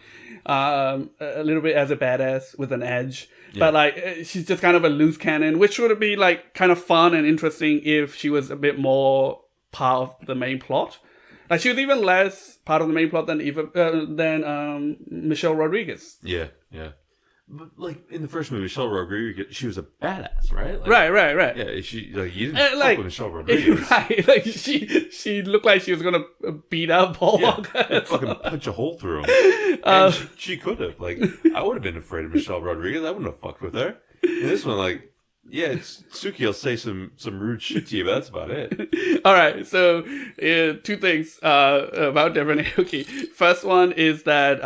Speaker 1: a little bit as a badass with an edge. Yeah. But, like, she's just kind of a loose cannon, which would be, like, kind of fun and interesting if she was a bit more part of the main plot. Like, she was even less part of the main plot than Michelle Rodriguez.
Speaker 2: Yeah. But, like, in the first movie, Michelle Rodriguez, she was a badass, right? Like,
Speaker 1: right.
Speaker 2: Yeah, you didn't fuck with Michelle Rodriguez.
Speaker 1: Right, like, she looked like she was gonna beat up Paul Walker.
Speaker 2: Fucking punch a hole through him. And she could have. Like, I would have been afraid of Michelle Rodriguez. I wouldn't have fucked with her. And this one, like, yeah, Suki will say some rude shit to you, but that's about it.
Speaker 1: All right, so 2 things about Devin Aoki. First one is that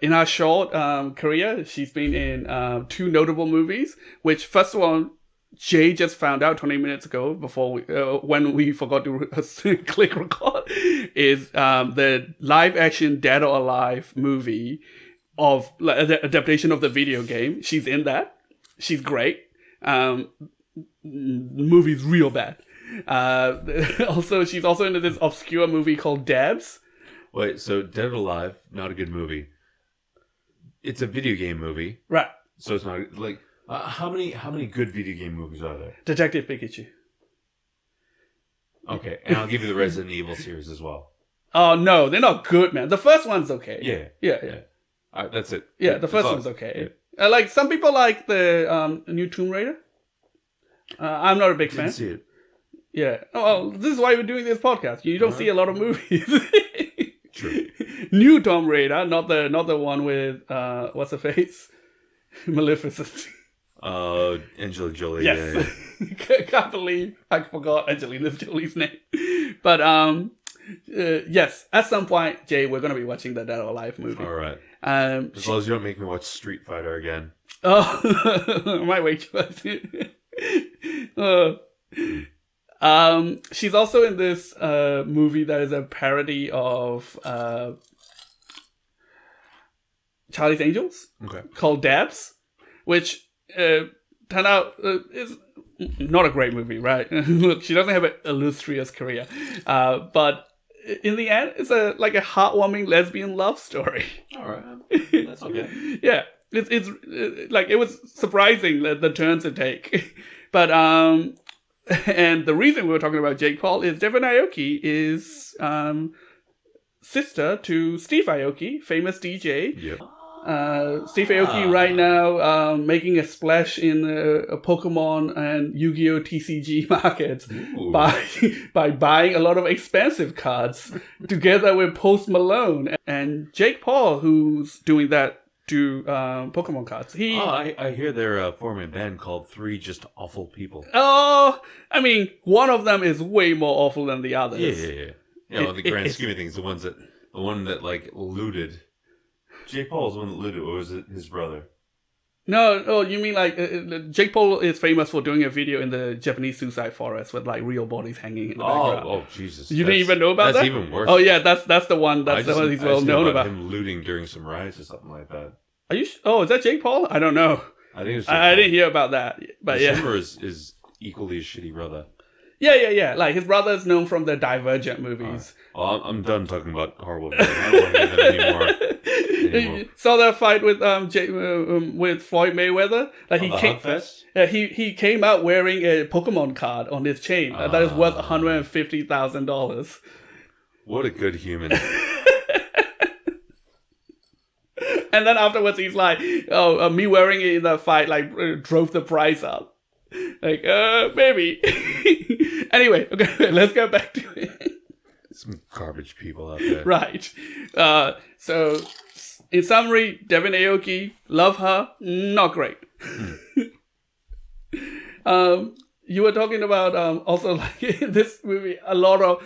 Speaker 1: in her short career, she's been in 2 notable movies, which first of all, Jay just found out 20 minutes ago before when we forgot to click record is the live action Dead or Alive movie of the adaptation of the video game. She's in that. She's great. Movie's real bad. Also, she's also in this obscure movie called Dabs.
Speaker 2: Wait, so Dead or Alive, not a good movie. It's a video game movie,
Speaker 1: Right.
Speaker 2: so it's not like how many good video game movies are there?
Speaker 1: Detective Pikachu.
Speaker 2: Okay, and I'll give you the Resident Evil series as well.
Speaker 1: Oh, no, they're not good, man. The first one's okay.
Speaker 2: Yeah.
Speaker 1: Yeah.
Speaker 2: All right, that's it.
Speaker 1: Yeah, the first one's okay. Like, some people like the new Tomb Raider. I'm not a big fan.
Speaker 2: Didn't see it.
Speaker 1: Yeah. Oh, well, this is why we're doing this podcast. You don't see a lot of movies.
Speaker 2: True.
Speaker 1: New Tomb Raider, not the one with what's her face? Maleficent.
Speaker 2: Angelina Jolie.
Speaker 1: Yes.
Speaker 2: Yeah.
Speaker 1: Can't believe I forgot Angelina Jolie's name. But yes, at some point, Jay, we're gonna be watching the Dead or Alive movie.
Speaker 2: All right.
Speaker 1: As
Speaker 2: long as you don't make me watch Street Fighter again.
Speaker 1: Oh, I might wait. She's also in this movie that is a parody of Charlie's Angels, called Dabs, which turned out is not a great movie, right? Look, she doesn't have an illustrious career, but in the end, it's a heartwarming lesbian love story.
Speaker 2: All right, that's okay.
Speaker 1: Yeah, it's like, it was surprising the turns it take, but and the reason we were talking about Jake Paul is Devin Aoki is sister to Steve Aoki, famous DJ.
Speaker 2: Yep.
Speaker 1: Steve Aoki right now making a splash in a Pokemon and Yu-Gi-Oh! TCG markets by buying a lot of expensive cards together with Post Malone and Jake Paul, who's doing that to Pokemon cards.
Speaker 2: I hear they're forming a band called Three Just Awful People.
Speaker 1: Oh, I mean, one of them is way more awful than the others.
Speaker 2: Yeah. You know, in the grand scheme of things, the one that like looted. Jake Paul's the one that looted, or was it his brother?
Speaker 1: No, you mean like Jake Paul is famous for doing a video in the Japanese suicide forest with like real bodies hanging in the background.
Speaker 2: Oh, Jesus!
Speaker 1: You didn't even know about that?
Speaker 2: That's even worse.
Speaker 1: Oh yeah, that's the one. That's the one he's well known about.
Speaker 2: Him looting during some riots or something like that.
Speaker 1: Are you? Oh, is that Jake Paul? I don't know.
Speaker 2: I think it's.
Speaker 1: I didn't hear about that, but
Speaker 2: the
Speaker 1: yeah.
Speaker 2: Simmer is equally a shitty brother.
Speaker 1: Yeah. Like, his brother's known from the Divergent movies.
Speaker 2: Well, I'm done talking about horrible movies. I don't want to hear them anymore.
Speaker 1: Saw that fight with with Floyd Mayweather. Like, he came out wearing a Pokemon card on his chain that is worth $150,000.
Speaker 2: What a good human.
Speaker 1: And then afterwards, he's like, "Oh, me wearing it in that fight drove the price up." Like, maybe. Anyway, okay, let's get back to it.
Speaker 2: Some garbage people out there.
Speaker 1: Right. So, in summary, Devin Aoki, love her, not great. You were talking about also, like, in this movie, a lot of,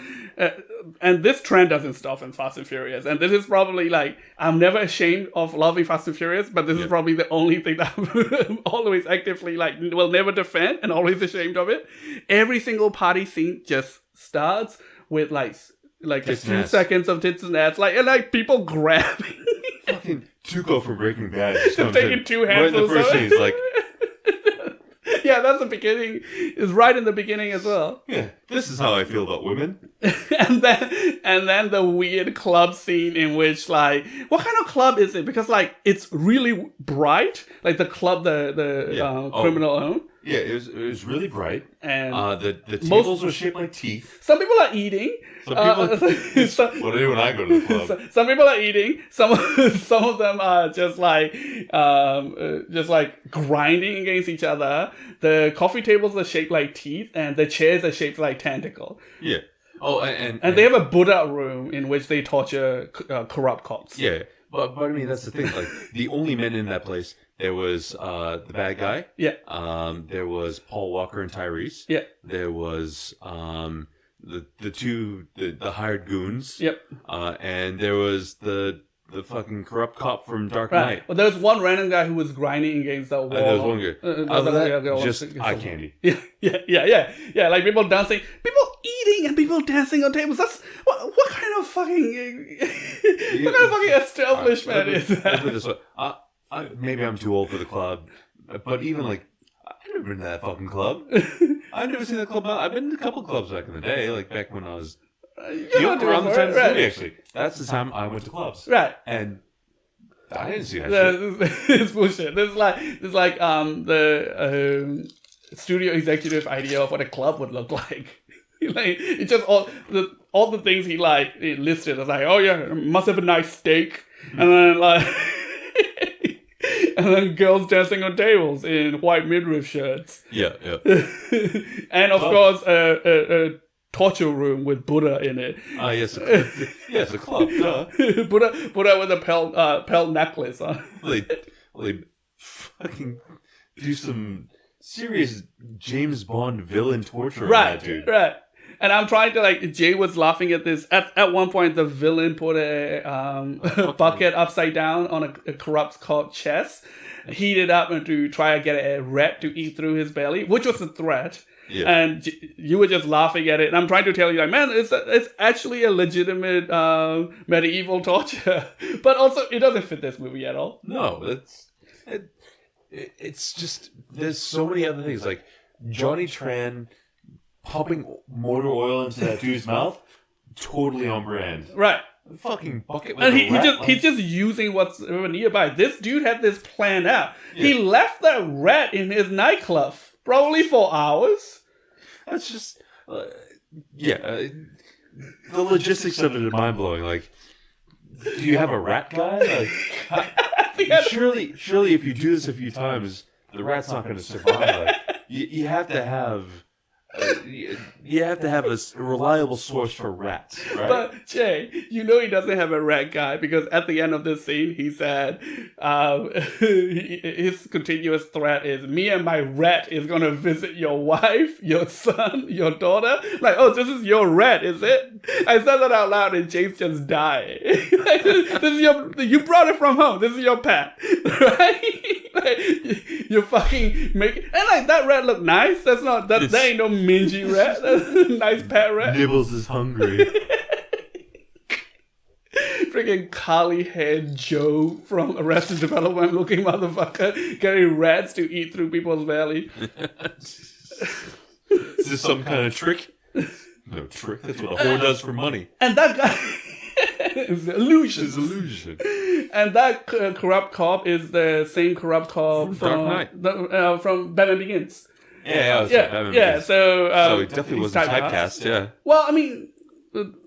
Speaker 1: and this trend doesn't stop in Fast and Furious. And this is probably, like, I'm never ashamed of loving Fast and Furious, but this is probably the only thing that I'm always actively, like, will never defend and always ashamed of it. Every single party scene just starts with, like a few seconds of tits and ass, like people grabbing.
Speaker 2: Fucking Tuco from Breaking Bad.
Speaker 1: Just taking two handfuls
Speaker 2: right in the first scene, he's like...
Speaker 1: Yeah, that's the beginning. It's right in the beginning as well.
Speaker 2: Yeah, this is how I feel about women.
Speaker 1: and then the weird club scene in which, like, what kind of club is it? Because, like, it's really bright, like the club the criminal owned.
Speaker 2: Yeah, it was really bright.
Speaker 1: And
Speaker 2: the tables were shaped like teeth.
Speaker 1: Some people are eating.
Speaker 2: Some people. What do when I go to the club?
Speaker 1: Some people are eating. Some of them are just like grinding against each other. The coffee tables are shaped like teeth, and the chairs are shaped like tentacle.
Speaker 2: Yeah. Oh, and
Speaker 1: they have a Buddha room in which they torture corrupt cops.
Speaker 2: Yeah, but I mean that's the thing. Like, the only men in that place. There was the bad guy.
Speaker 1: Yeah.
Speaker 2: There was Paul Walker and Tyrese.
Speaker 1: Yeah.
Speaker 2: There was the hired goons.
Speaker 1: Yep.
Speaker 2: And there was the the fucking corrupt cop from Dark
Speaker 1: Right.
Speaker 2: Knight.
Speaker 1: Well, there was one random guy who was grinding against the wall.
Speaker 2: There was one guy. Other than that, just eye candy.
Speaker 1: Yeah. Like people dancing, people eating, and people dancing on tables. That's what kind of fucking what kind of fucking establishment is that?
Speaker 2: Maybe I'm too old for the club, but even like I've never been to that fucking club. I've never seen that club. I've been to a couple clubs back in the day, like back when I was around the time of the movie, actually. That's the time I went to clubs.
Speaker 1: Right.
Speaker 2: And I didn't see that shit.
Speaker 1: It's bullshit. This is like the studio executive idea of what a club would look like. Like it's just all the things he listed. It's like, oh yeah, must have a nice steak, and then like and then girls dancing on tables in white midriff shirts.
Speaker 2: Yeah.
Speaker 1: And of course a torture room with Buddha in it.
Speaker 2: Yes, yes, a club. Duh.
Speaker 1: Buddha with a pelt necklace on.
Speaker 2: They fucking do some serious James Bond villain torture on that dude.
Speaker 1: Right. And I'm trying to Jay was laughing at this. At one point, the villain put a bucket upside down on a corrupt cop's chest, heated up and to try to get a rat to eat through his belly, which was a threat. Yeah. And you were just laughing at it. And I'm trying to tell you, like, man, it's actually a legitimate medieval torture. But also, it doesn't fit this movie at all.
Speaker 2: No, it's just, there's so many other things. Like, Johnny Tran pumping motor oil into that dude's mouth, totally on brand.
Speaker 1: Right.
Speaker 2: Fucking bucket with
Speaker 1: and
Speaker 2: he's
Speaker 1: just using what's nearby. This dude had this planned out. Yeah. He left that rat in his nightclub probably for hours.
Speaker 2: That's just the logistics of it are mind blowing. Like, do you have a rat guy? Like, surely if you do this a few times, the rat's not going to survive. Like, you have to have. You have to have a reliable source for rats, right?
Speaker 1: But Jay, you know he doesn't have a rat guy because at the end of this scene, he said his continuous threat is, "Me and my rat is gonna visit your wife, your son, your daughter." Like, oh, this is your rat, is it? I said that out loud, and James just died. Like, this is you brought it from home. This is your pet, right? Like, you fucking make and like that rat look nice. That ain't no mingy rat. That's a nice pet rat.
Speaker 2: Nibbles is hungry.
Speaker 1: Freaking collie head Joe from Arrested Development looking motherfucker getting rats to eat through people's belly.
Speaker 2: Is this some kind of trick? No trick. That's what a whore does for money.
Speaker 1: And that guy is illusion.
Speaker 2: It's illusion.
Speaker 1: And that corrupt cop is the same corrupt cop from
Speaker 2: Dark Knight.
Speaker 1: From Batman Begins.
Speaker 2: Yeah.
Speaker 1: So
Speaker 2: he definitely wasn't typecast. Yeah.
Speaker 1: Well, I mean,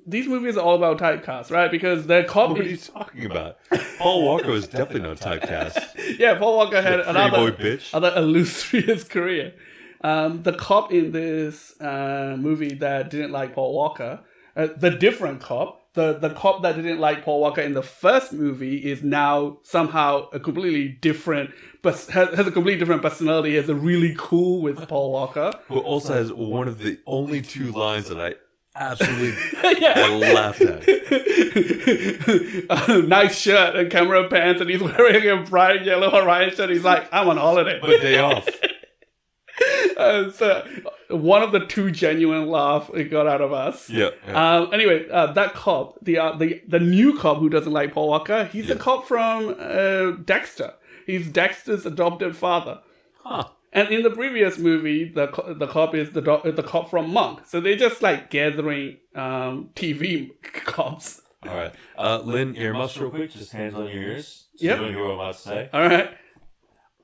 Speaker 1: these movies are all about typecast, right? Because they're cop.
Speaker 2: What are you talking about? Paul Walker was definitely not typecast.
Speaker 1: Yeah, Paul Walker had another
Speaker 2: bitch.
Speaker 1: illustrious career. The cop in this movie that didn't like Paul Walker, the different cop. The cop that didn't like Paul Walker in the first movie is now somehow a completely different, but has a completely different personality. Is really cool with Paul Walker.
Speaker 2: Who also has one of the only two lines that I absolutely laughed at.
Speaker 1: Nice shirt and camera pants, and he's wearing a bright yellow Hawaiian shirt. He's like, I'm on holiday.
Speaker 2: My day off.
Speaker 1: So one of the two genuine laugh it got out of us.
Speaker 2: Yeah.
Speaker 1: Anyway, that cop, the new cop who doesn't like Paul Walker, he's a cop from Dexter. He's Dexter's adopted father.
Speaker 2: Huh.
Speaker 1: And in the previous movie, the cop is the cop from Monk. So they're just like gathering TV cops.
Speaker 2: All right, Lin, earmuffs real quick. Just hands on your ears. So
Speaker 1: Yep.
Speaker 2: you know what you're about to say.
Speaker 1: All right.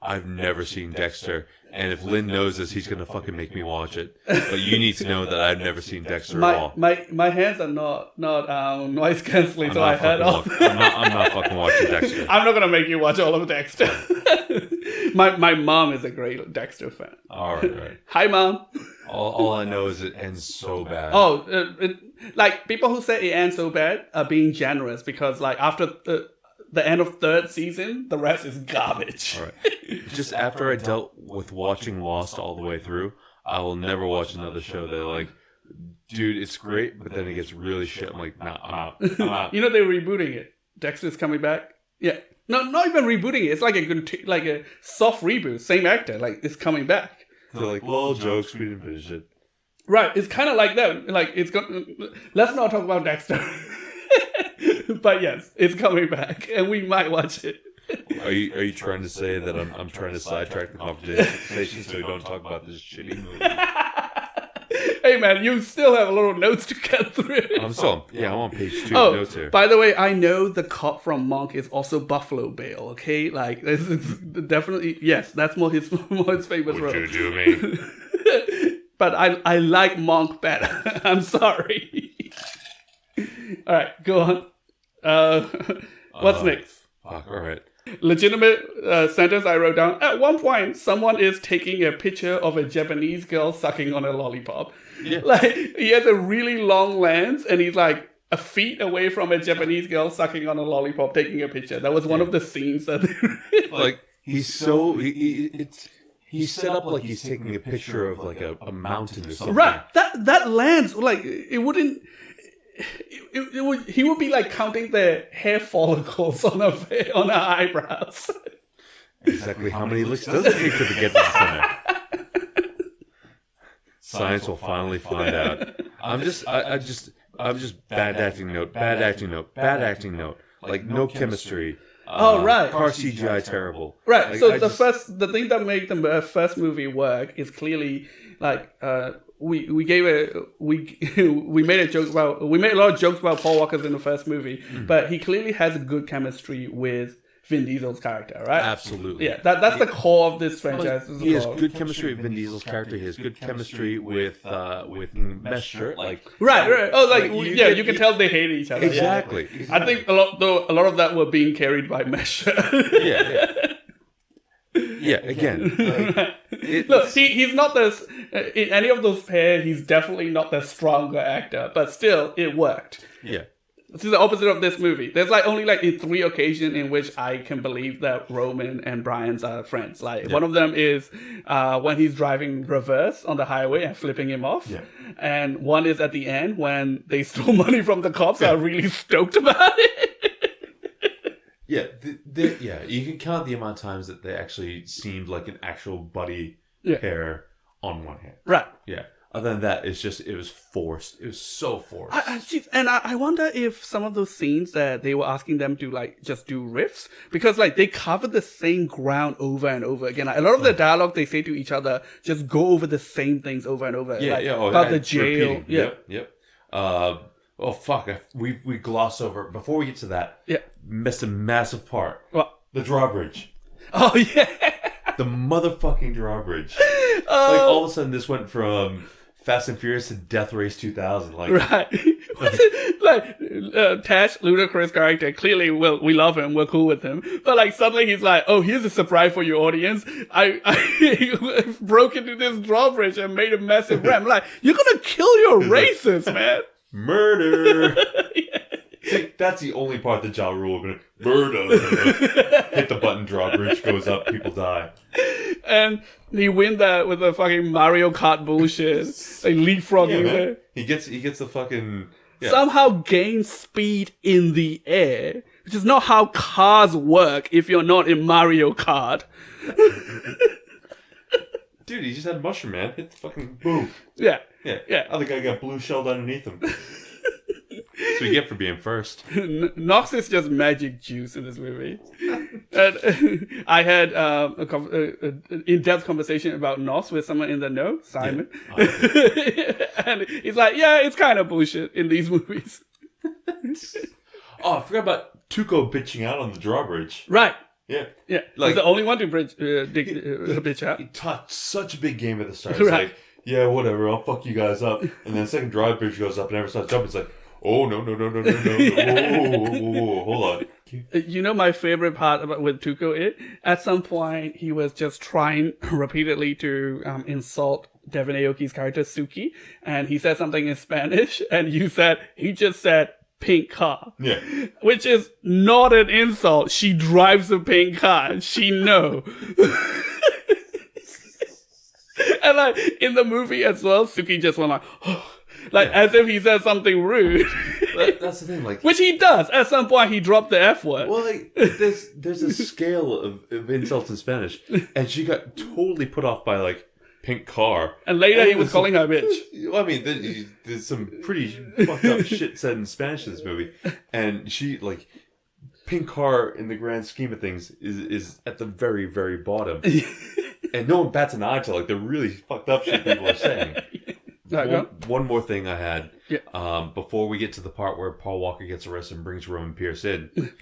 Speaker 2: I've never seen Dexter, and if Lin knows this, he's gonna fucking make me watch it. But you need to know that I've never seen Dexter at all.
Speaker 1: My hands are not noise cancelling, so I heard off.
Speaker 2: I'm not fucking watching Dexter.
Speaker 1: I'm not gonna make you watch all of Dexter. my mom is a great Dexter fan.
Speaker 2: All right.
Speaker 1: Hi, Mom.
Speaker 2: All I know is it ends so bad.
Speaker 1: Oh, like people who say it ends so bad are being generous because like after the end of third season, the rest is garbage.
Speaker 2: All right. Just after I dealt with watching Lost all the way through, I will never watch another show that like, dude, it's great, but then it gets really shit. I'm like, nah, I'm out.
Speaker 1: You know they're rebooting it. Dexter's coming back. Yeah. No, not even rebooting it. It's like a soft reboot. Same actor. Like, it's coming back.
Speaker 2: They're like, lol, jokes, we didn't finish it.
Speaker 1: Right. It's kind of like that. Like, let's not talk about Dexter. But yes, it's coming back. And we might watch it.
Speaker 2: Are you trying to say that I'm trying to sidetrack the conversation so we don't talk about this shitty movie?
Speaker 1: Hey man, you still have a little notes to get through.
Speaker 2: I'm on page 2 notes here.
Speaker 1: By the way, I know the cop from Monk is also Buffalo Bill. Okay, like this is definitely yes, that's more his famous role.
Speaker 2: Would you do me?
Speaker 1: But I like Monk better. I'm sorry. All right, go on. What's next?
Speaker 2: Fuck, all right.
Speaker 1: Legitimate sentence I wrote down. At one point, someone is taking a picture of a Japanese girl sucking on a lollipop. Yeah. Like, he has a really long lens, and he's like a feet away from a Japanese girl sucking on a lollipop, taking a picture. That was one of the scenes that
Speaker 2: like he's set up like he's taking a picture of like a mountain or something.
Speaker 1: Right. That lens, like, it wouldn't. He would be like counting the hair follicles on her eyebrows.
Speaker 2: Exactly how many licks does it take to get to the center? Science will finally find out. I'm just bad acting note. Like no chemistry.
Speaker 1: Right.
Speaker 2: Car CGI terrible.
Speaker 1: Right.
Speaker 2: Like,
Speaker 1: so the thing that made the first movie work is clearly like we made a lot of jokes about Paul Walker in the first movie, but he clearly has a good chemistry with Vin Diesel's character, right?
Speaker 2: Absolutely.
Speaker 1: Yeah, that's the core of this franchise.
Speaker 2: He has good chemistry with Vin Diesel's character. He has good chemistry with Mesher. Like
Speaker 1: right. Oh, like you can tell they hate each other.
Speaker 2: Exactly.
Speaker 1: Yeah. I think a lot of that were being carried by Mesher.
Speaker 2: Yeah. Again,
Speaker 1: look, he's not in any of those pairs. He's definitely not the stronger actor, but still, it worked.
Speaker 2: Yeah.
Speaker 1: This is the opposite of this movie. There's only in 3 occasions in which I can believe that Roman and Brian's are friends. One of them is when he's driving reverse on the highway and flipping him off. Yeah. And one is at the end when they stole money from the cops and are really stoked about it.
Speaker 2: Yeah, you can count the amount of times that they actually seemed like an actual buddy pair on one hand.
Speaker 1: Right.
Speaker 2: Yeah. Other than that, it was forced. It was so forced.
Speaker 1: I wonder if some of those scenes that they were asking them to just do riffs, because they cover the same ground over and over again. A lot of the dialogue they say to each other just go over the same things over and over. About the jail.
Speaker 2: Repeating. Yep. Oh fuck! We gloss over before we get to that.
Speaker 1: Yeah.
Speaker 2: Missed a massive part.
Speaker 1: What?
Speaker 2: The drawbridge.
Speaker 1: Oh yeah.
Speaker 2: The motherfucking drawbridge. All of a sudden, this went from Fast and Furious to Death Race 2000.
Speaker 1: Right. Tash, Ludacris character, clearly we love him, we're cool with him. But suddenly he's like, oh, here's a surprise for your audience. I broke into this drawbridge and made a massive ramp. You're gonna kill your racist, man.
Speaker 2: Murder. See, that's the only part that Ja Rule gonna murder. Hit the button, drawbridge goes up, people die.
Speaker 1: And he win that with the fucking Mario Kart bullshit. Leapfrogging there.
Speaker 2: He gets the fucking
Speaker 1: somehow gain speed in the air, which is not how cars work if you're not in Mario Kart.
Speaker 2: Dude, he just had mushroom, man. Hit the fucking boom.
Speaker 1: Yeah.
Speaker 2: Other guy got blue shelled underneath him. That's what you get for being first.
Speaker 1: Nox is just magic juice in this movie. And I had an in-depth conversation about Nox with someone in the know, Simon. Yeah. And he's like, yeah, it's kind of bullshit in these movies.
Speaker 2: Oh, I forgot about Tuco bitching out on the drawbridge.
Speaker 1: Right.
Speaker 2: Yeah.
Speaker 1: He's the only one to bitch out.
Speaker 2: He taught such a big game at the start.
Speaker 1: Right.
Speaker 2: It's yeah, whatever, I'll fuck you guys up. And then the second drawbridge goes up and everyone starts jumping. It's like, oh, no. Whoa, hold on.
Speaker 1: You know my favorite part with Tuco is, at some point, he was just trying repeatedly to insult Devin Aoki's character, Suki. And he said something in Spanish. And he just said, pink car.
Speaker 2: Yeah.
Speaker 1: Which is not an insult. She drives a pink car. She know. And in the movie as well, Suki just went oh, Like, as if he said something rude.
Speaker 2: That's the thing, like...
Speaker 1: Which he does. At some point, he dropped the F word.
Speaker 2: Well, like, there's a scale of insults in Spanish, and she got totally put off by, like, pink car.
Speaker 1: And later, he was calling her a bitch.
Speaker 2: I mean, there's some pretty fucked up shit said in Spanish in this movie, and she, like... Pink car, in the grand scheme of things, is at the very, very bottom. And no one bats an eye to, like, the really fucked up shit people are saying. One more thing I had. Yeah. Before we get to the part where Paul Walker gets arrested and brings Roman Pierce in,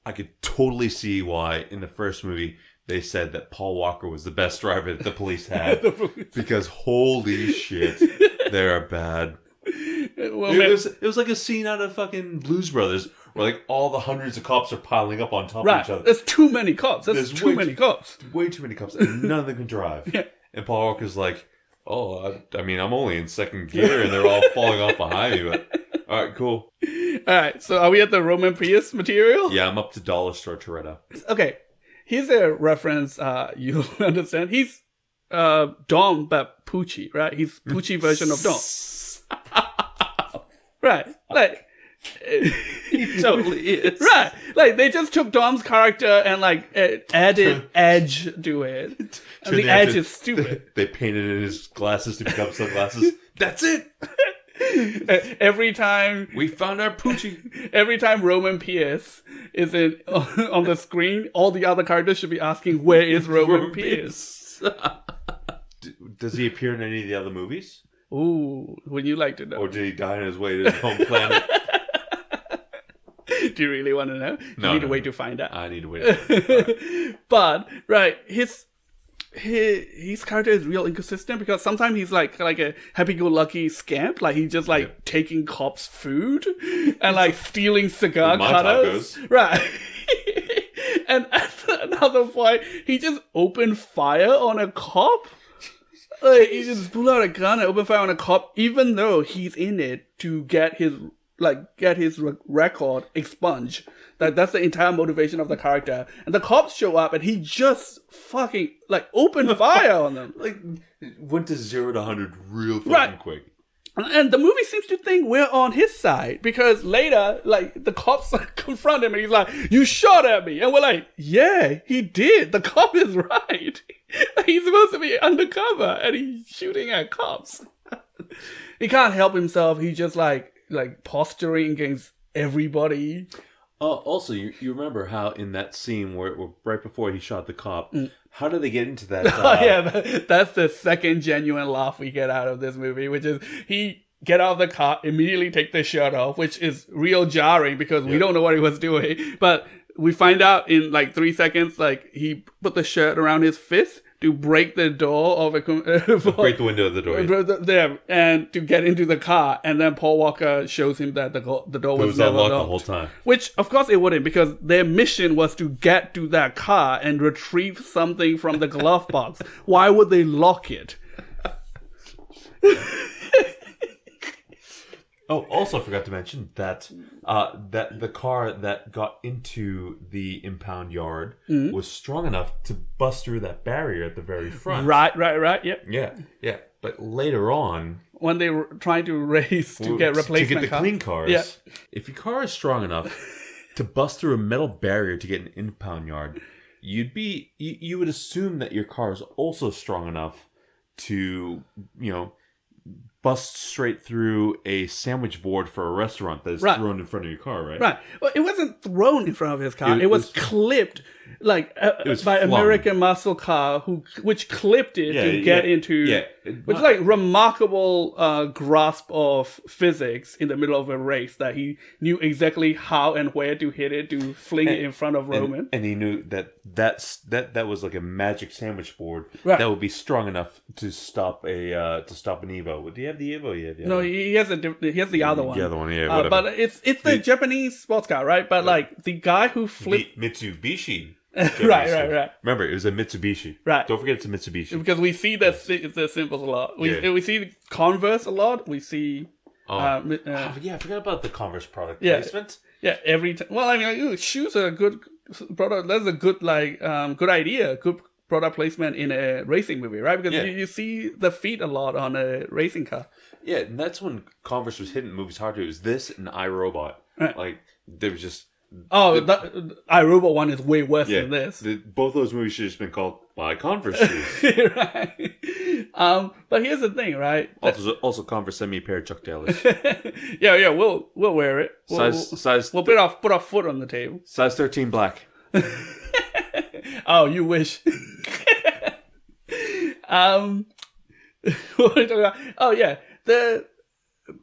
Speaker 2: I could totally see why, in the first movie, they said that Paul Walker was the best driver that the police had. Because holy shit, they are bad.
Speaker 1: Well,
Speaker 2: it was like a scene out of fucking Blues Brothers where like all the hundreds of cops are piling up on top of each other.
Speaker 1: There's too many cops. There's too many cops.
Speaker 2: Way too many cops, and none of them can drive. Yeah. And Paul Walker's like, oh, I mean, I'm only in second gear, and they're all falling off behind me. But all right, cool.
Speaker 1: All right, so are we at the Roman Pierce material?
Speaker 2: Yeah, I'm up to Dollar Store Toretto. Okay,
Speaker 1: here's a reference you'll understand. He's Dom, but Poochie, right? He's Poochie version of Dom. Right, like...
Speaker 2: He totally is.
Speaker 1: Right. Like, they just took Dom's character and, like, added edge to it. And the edge is stupid.
Speaker 2: They painted in his glasses to become sunglasses. That's it!
Speaker 1: Every time...
Speaker 2: We found our Poochie.
Speaker 1: Every time Roman Pierce is on the screen, all the other characters should be asking, where is Roman Pierce?
Speaker 2: Does he appear in any of the other movies?
Speaker 1: Ooh, would you like to know?
Speaker 2: Or did he die on his way to his home planet?
Speaker 1: Do you really want to know? You need to wait to find out.
Speaker 2: I need to wait to find out. Right.
Speaker 1: But, right, his character is real inconsistent because sometimes he's like a happy-go-lucky scamp. Like, he's just, like, taking cops' food and, like, stealing cigar cutters.
Speaker 2: Tacos.
Speaker 1: Right. And at another point, he just opened fire on a cop. Like, he just pulled out a gun and opened fire on a cop, even though he's in it to get his record expunged. That's the entire motivation of the character. And the cops show up and he just fucking, like, opened fire on them.
Speaker 2: Like, went to 0 to 100 real fucking quick.
Speaker 1: And the movie seems to think we're on his side because later, like, the cops confront him and he's like, you shot at me. And we're like, yeah, he did. The cop is right. He's supposed to be undercover and he's shooting at cops. He can't help himself. He's just like posturing against everybody.
Speaker 2: Also, you remember how in that scene where right before he shot the cop, how did they get into that?
Speaker 1: That's the second genuine laugh we get out of this movie, which is he get out of the car, immediately take the shirt off, which is real jarring because we don't know what he was doing. But we find out in like 3 seconds, like he put the shirt around his fist to break the door of a...
Speaker 2: break the window of the door.
Speaker 1: And to get into the car. And then Paul Walker shows him that the door was never
Speaker 2: unlocked
Speaker 1: locked.
Speaker 2: The whole time.
Speaker 1: Which, of course, it wouldn't, because their mission was to get to that car and retrieve something from the glove box. Why would they lock it?
Speaker 2: Oh, also forgot to mention that that the car that got into the impound yard was strong enough to bust through that barrier at the very front.
Speaker 1: Right, yep.
Speaker 2: Yeah. But later on...
Speaker 1: when they were trying to race to get replacement
Speaker 2: to get the clean cars, if your car is strong enough to bust through a metal barrier to get an impound yard, you would assume that your car is also strong enough to, bust straight through a sandwich board for a restaurant that is thrown in front of your car, right?
Speaker 1: Right. Well, it wasn't thrown in front of his car. It was clipped, like by
Speaker 2: flung.
Speaker 1: American muscle car, which clipped it to get into. Yeah. Which is like remarkable grasp of physics in the middle of a race that he knew exactly how and where to hit it to fling it in front of Roman.
Speaker 2: And he knew that was like a magic sandwich board that would be strong enough to stop an Evo. Do you have the Evo yet?
Speaker 1: No, he has the other one.
Speaker 2: The other one, yeah. Whatever.
Speaker 1: But it's the Japanese sports car, right? But like the guy who flipped
Speaker 2: Mitsubishi.
Speaker 1: Right.
Speaker 2: Remember, it was a Mitsubishi.
Speaker 1: Right.
Speaker 2: Don't forget it's a Mitsubishi.
Speaker 1: Because we see the symbols a lot. We see Converse a lot. We see...
Speaker 2: I forgot about the Converse product placement.
Speaker 1: Yeah, every time. Well, I mean, shoes are a good product. That's a good, good idea. Good product placement in a racing movie, right? Because
Speaker 2: Yeah.
Speaker 1: you see the feet a lot on a racing car.
Speaker 2: Yeah, and that's when Converse was hitting movies hard too. It was this and iRobot.
Speaker 1: Right.
Speaker 2: Like, there was just...
Speaker 1: Oh, the iRobot one is way worse than this.
Speaker 2: Both those movies should have just been called Buy Converse Shoes.
Speaker 1: Right. But here's the thing, right?
Speaker 2: Also, Converse sent me a pair of Chuck Taylors.
Speaker 1: Yeah, we'll wear it.
Speaker 2: Size
Speaker 1: We'll put our foot on the table.
Speaker 2: size 13 black.
Speaker 1: Oh, you wish. What are we talking about? Oh yeah,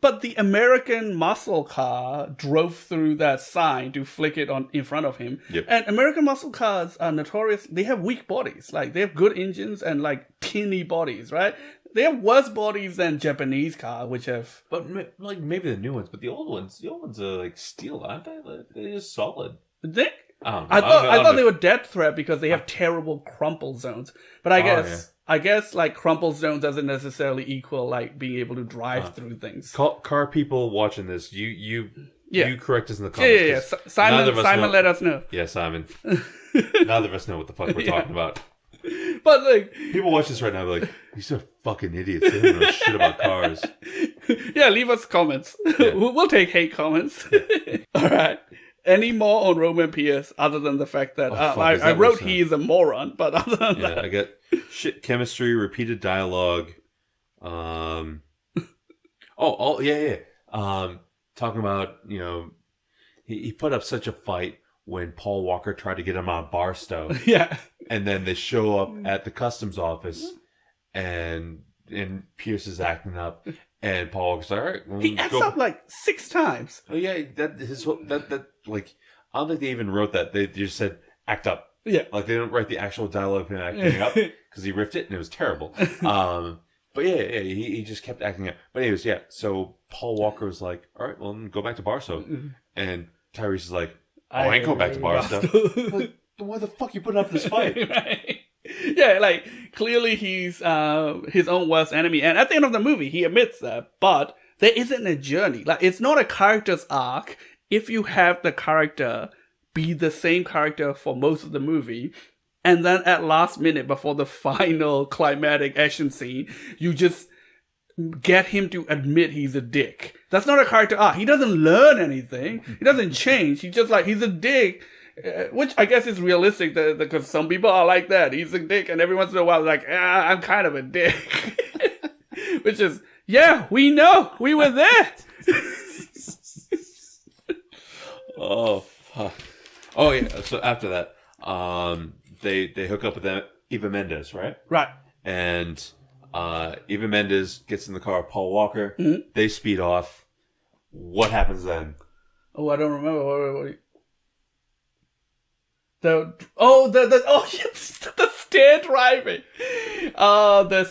Speaker 1: but the American muscle car drove through that sign to flick it on in front of him.
Speaker 2: Yep.
Speaker 1: And American muscle cars are notorious. They have weak bodies. Like, they have good engines and like teeny bodies, right? They have worse bodies than Japanese car, which have.
Speaker 2: But like maybe the new ones, but the old ones are like steel, aren't they? Like, they're just solid.
Speaker 1: They,
Speaker 2: I don't know.
Speaker 1: I thought they were death threat because they have terrible crumple zones. But I guess like crumple zone doesn't necessarily equal like being able to drive through things.
Speaker 2: Car people watching this, you correct us in the
Speaker 1: Yeah.
Speaker 2: comments. 'Cause
Speaker 1: Simon, let us know.
Speaker 2: Yeah, Simon. Neither of us know what the fuck we're talking about.
Speaker 1: But like,
Speaker 2: People watch this right now, be like, these are fucking idiots. They don't know shit about cars.
Speaker 1: yeah, leave us comments. We'll take hate comments. All right. Any more on Roman Pierce other than the fact that I wrote he is a moron, but other than that.
Speaker 2: I get shit chemistry, repeated dialogue. Talking about, he put up such a fight when Paul Walker tried to get him on Barstow.
Speaker 1: Yeah.
Speaker 2: And then they show up at the customs office and Pierce is acting up and Paul Walker's like, all right. Well,
Speaker 1: He acts up like 6 times.
Speaker 2: Oh yeah, like I don't think they even wrote that. They just said act up.
Speaker 1: Yeah.
Speaker 2: Like they don't write the actual dialogue of him acting up because he riffed it and it was terrible. But yeah, he just kept acting up. But anyways, yeah. So Paul Walker was like, all right, well, then go back to Barstow. And Tyrese is like, I ain't going back to Barstow. Like, why the fuck you putting up this fight?
Speaker 1: Right. Yeah, like clearly he's his own worst enemy, and at the end of the movie he admits that. But there isn't a journey. Like, it's not a character's arc if you have the character be the same character for most of the movie, and then at last minute before the final climatic action scene, you just get him to admit he's a dick. That's not a character arc. He doesn't learn anything. He doesn't change. He's just like, he's a dick. Which I guess is realistic because some people are like that. He's a dick, and every once in a while, like, I'm kind of a dick. Which is, yeah, we know. We were there.
Speaker 2: Oh, fuck. Oh, yeah. So after that, they hook up with Eva Mendes, right?
Speaker 1: Right.
Speaker 2: And Eva Mendes gets in the car with Paul Walker.
Speaker 1: Mm-hmm.
Speaker 2: They speed off. What happens then?
Speaker 1: Oh, I don't remember. What the stair driving. The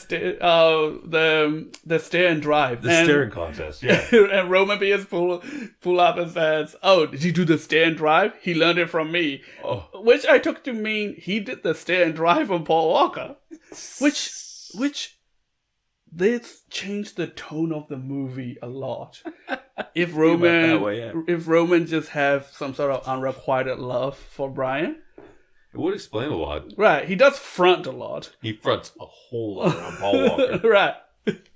Speaker 1: stair and drive.
Speaker 2: The steering contest, yeah.
Speaker 1: And Roman Pierce pull up and says, "Oh, did you do the stair and drive? He learned it from me."
Speaker 2: Oh.
Speaker 1: Which I took to mean he did the stair and drive from Paul Walker. Which this changed the tone of the movie a lot. If Roman just have some sort of unrequited love for Brian.
Speaker 2: It would explain a lot.
Speaker 1: Right, he does front a lot.
Speaker 2: He fronts a whole lot on Paul Walker.
Speaker 1: Right.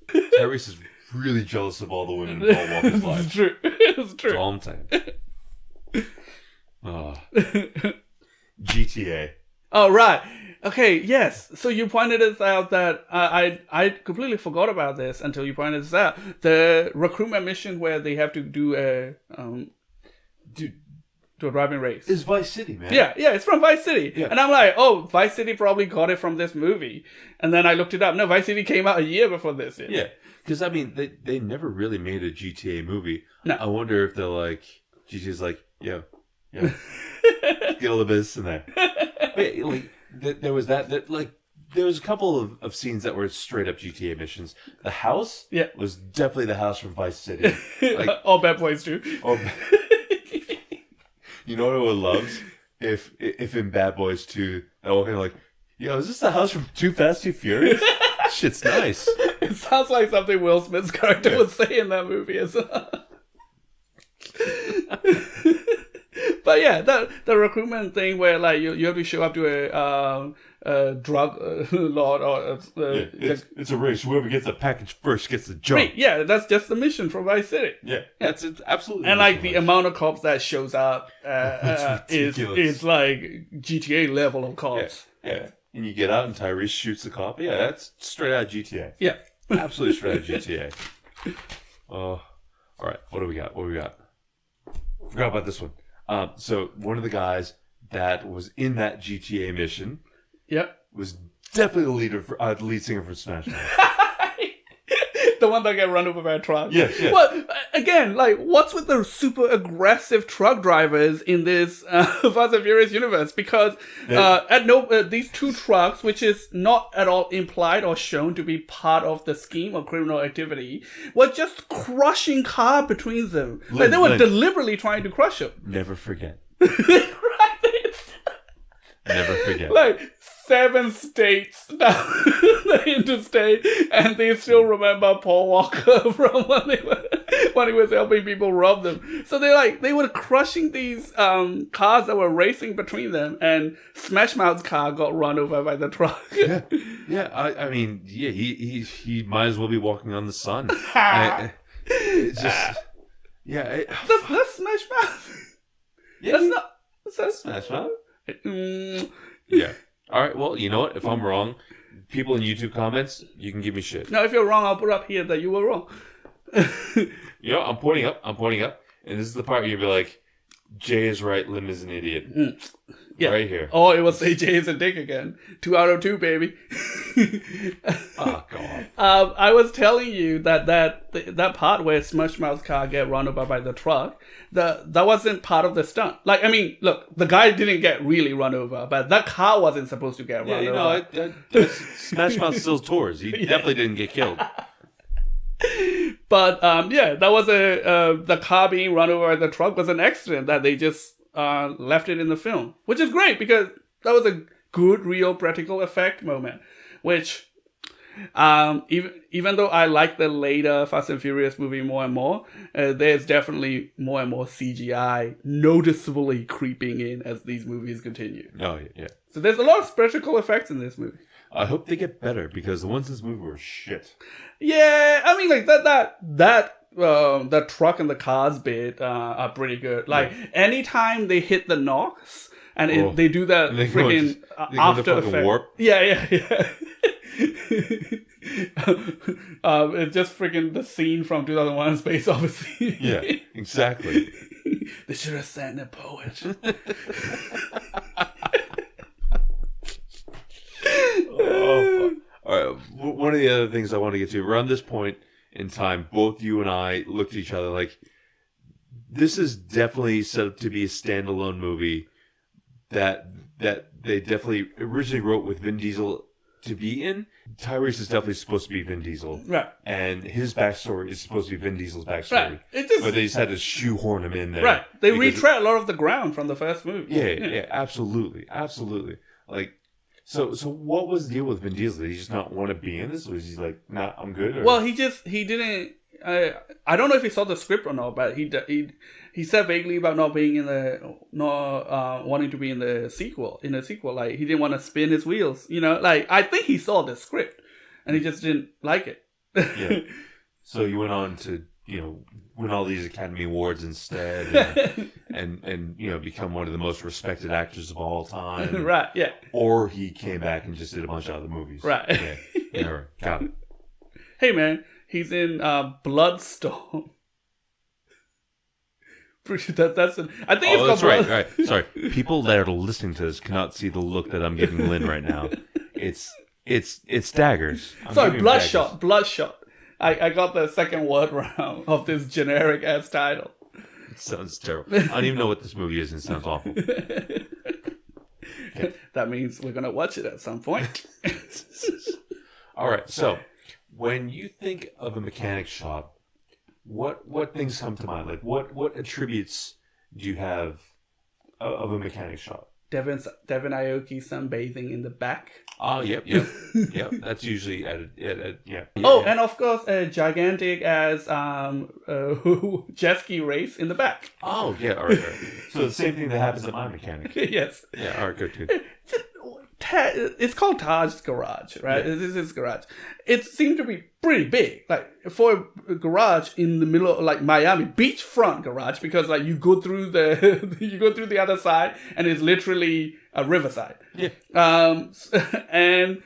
Speaker 2: Tyrese is really jealous of all the women in Paul Walker's life.
Speaker 1: It's true. It's true.
Speaker 2: That's all I'm saying. GTA.
Speaker 1: Oh, right. Okay, yes. So you pointed this out that I completely forgot about this until you pointed this out. The recruitment mission where they have to do a driving race.
Speaker 2: It's Vice City, man.
Speaker 1: Yeah, it's from Vice City.
Speaker 2: Yeah.
Speaker 1: And I'm like, oh, Vice City probably got it from this movie. And then I looked it up. No, Vice City came out a year before this.
Speaker 2: Yeah, because I mean, they never really made a GTA movie.
Speaker 1: No.
Speaker 2: I wonder if they're like, GTA's like, yeah, get a little bit of this in there. But, like, there was that like, there was a couple of scenes that were straight up GTA missions. The house was definitely the house from Vice City. Like,
Speaker 1: all bad boys too.
Speaker 2: You know what I would love? If in Bad Boys 2, I walk in like, yo, is this the house from Too Fast, Too Furious? Shit's nice.
Speaker 1: It sounds like something Will Smith's character would say in that movie as well. But yeah, the recruitment thing where like you have to show up to a drug lord or
Speaker 2: it's a race. Whoever gets the package first gets the job.
Speaker 1: right, yeah, that's just the mission from Vice City.
Speaker 2: Yeah, that's it's absolutely.
Speaker 1: And like the amount of cops that shows up
Speaker 2: ridiculous.
Speaker 1: is like GTA level of cops.
Speaker 2: Yeah, and you get out and Tyrese shoots the cop. Yeah, that's straight out of GTA.
Speaker 1: Yeah.
Speaker 2: Absolutely straight out of GTA. All right, what do we got? Forgot about this one. So one of the guys that was in that GTA mission, was definitely the lead singer for Smash Mouth.
Speaker 1: The one that got run over by a truck.
Speaker 2: Yeah.
Speaker 1: Well, again, like, what's with the super aggressive truck drivers in this Fast and Furious universe? Because these two trucks, which is not at all implied or shown to be part of the scheme of criminal activity, were just crushing car between them. Like, they were deliberately trying to crush them.
Speaker 2: Never forget.
Speaker 1: Right?
Speaker 2: Never forget.
Speaker 1: Like 7 states down the interstate, and they still remember Paul Walker from when he was helping people rob them. So they were crushing these cars that were racing between them, and Smash Mouth's car got run over by the truck.
Speaker 2: Yeah. I mean, yeah, he might as well be walking on the sun. It's just, yeah.
Speaker 1: That's Smash Mouth.
Speaker 2: Yeah,
Speaker 1: That's
Speaker 2: Smash Mouth.
Speaker 1: Mm.
Speaker 2: Yeah. All right. Well, you know what? If I'm wrong, people in YouTube comments, you can give me shit.
Speaker 1: No, if you're wrong, I'll put up here that you were wrong.
Speaker 2: You know, I'm pointing up, and this is the part where you'll be like, Jay is right, Lin is an idiot.
Speaker 1: Yeah.
Speaker 2: Right here.
Speaker 1: Oh, it will say Jay is a dick again. 2 out of 2, baby.
Speaker 2: Oh, God.
Speaker 1: I was telling you that part where Smash Mouth's car get run over by the truck, that wasn't part of the stunt. Like, I mean, look, the guy didn't get really run over, but that car wasn't supposed to get run over.
Speaker 2: Smash Mouth still tours. He definitely didn't get killed.
Speaker 1: But that was the car being run over by the truck was an accident that they just left it in the film, which is great because that was a good, real, practical effect moment. Which, even though I like the later Fast and Furious movie more and more, there's definitely more and more CGI noticeably creeping in as these movies continue.
Speaker 2: Oh, yeah.
Speaker 1: So there's a lot of practical effects in this movie.
Speaker 2: I hope they get better because the ones in this movie were shit.
Speaker 1: Yeah, I mean, like the truck and the cars bit are pretty good. Like anytime they hit the knocks and they do that freaking after effect. Warp. Yeah. It's just freaking the scene from 2001: Space Odyssey.
Speaker 2: Yeah, exactly.
Speaker 1: They should have sent a poet.
Speaker 2: Oh, fuck. All right. One of the other things I want to get to around this point in time, both you and I looked at each other like, this is definitely set up to be a standalone movie that they definitely originally wrote with Vin Diesel to be in. Tyrese is definitely supposed to be Vin Diesel,
Speaker 1: right? And
Speaker 2: his backstory is supposed to be Vin Diesel's backstory,
Speaker 1: right?
Speaker 2: But they just had to shoehorn him in there,
Speaker 1: right? They retread a lot of the ground from the first movie.
Speaker 2: Yeah, absolutely. Like. So what was the deal with Vin Diesel? Did he just not want to be in this? Was he like, nah, I'm good? Or?
Speaker 1: Well, he didn't. I don't know if he saw the script or not, but he said vaguely about not being in wanting to be in the sequel. Like he didn't want to spin his wheels. You know, like I think he saw the script and he just didn't like it.
Speaker 2: Yeah. So you went on to win all these Academy Awards instead, and become one of the most respected actors of all time.
Speaker 1: Right. Yeah.
Speaker 2: Or he came back and just did a bunch of other movies.
Speaker 1: Right.
Speaker 2: Yeah. Got it.
Speaker 1: Hey man, he's in Bloodstorm. I think it's
Speaker 2: that's right. Sorry, people that are listening to this cannot see the look that I'm giving Lin right now. It's daggers.
Speaker 1: Sorry, Bloodshot. I got the second word round of this generic ass title.
Speaker 2: It sounds terrible. I don't even know what this movie is and it sounds awful.
Speaker 1: Okay. That means we're gonna watch it at some point.
Speaker 2: All right, so when you think of a mechanic shop, what things come to mind? Like what attributes do you have of a mechanic shop?
Speaker 1: Devin Aoki sunbathing in the back.
Speaker 2: Oh, yep. That's usually yeah.
Speaker 1: Oh, and of course, a gigantic as jet ski race in the back.
Speaker 2: Oh, yeah. All right. So the same thing that happens at my mechanic.
Speaker 1: Yes.
Speaker 2: Yeah. All right. Good.
Speaker 1: It's called Taj's garage, right? Yeah. This is his garage. It seemed to be pretty big, like for a garage in the middle of like Miami beachfront garage, because like you go through the other side and it's literally a riverside.
Speaker 2: Yeah.
Speaker 1: And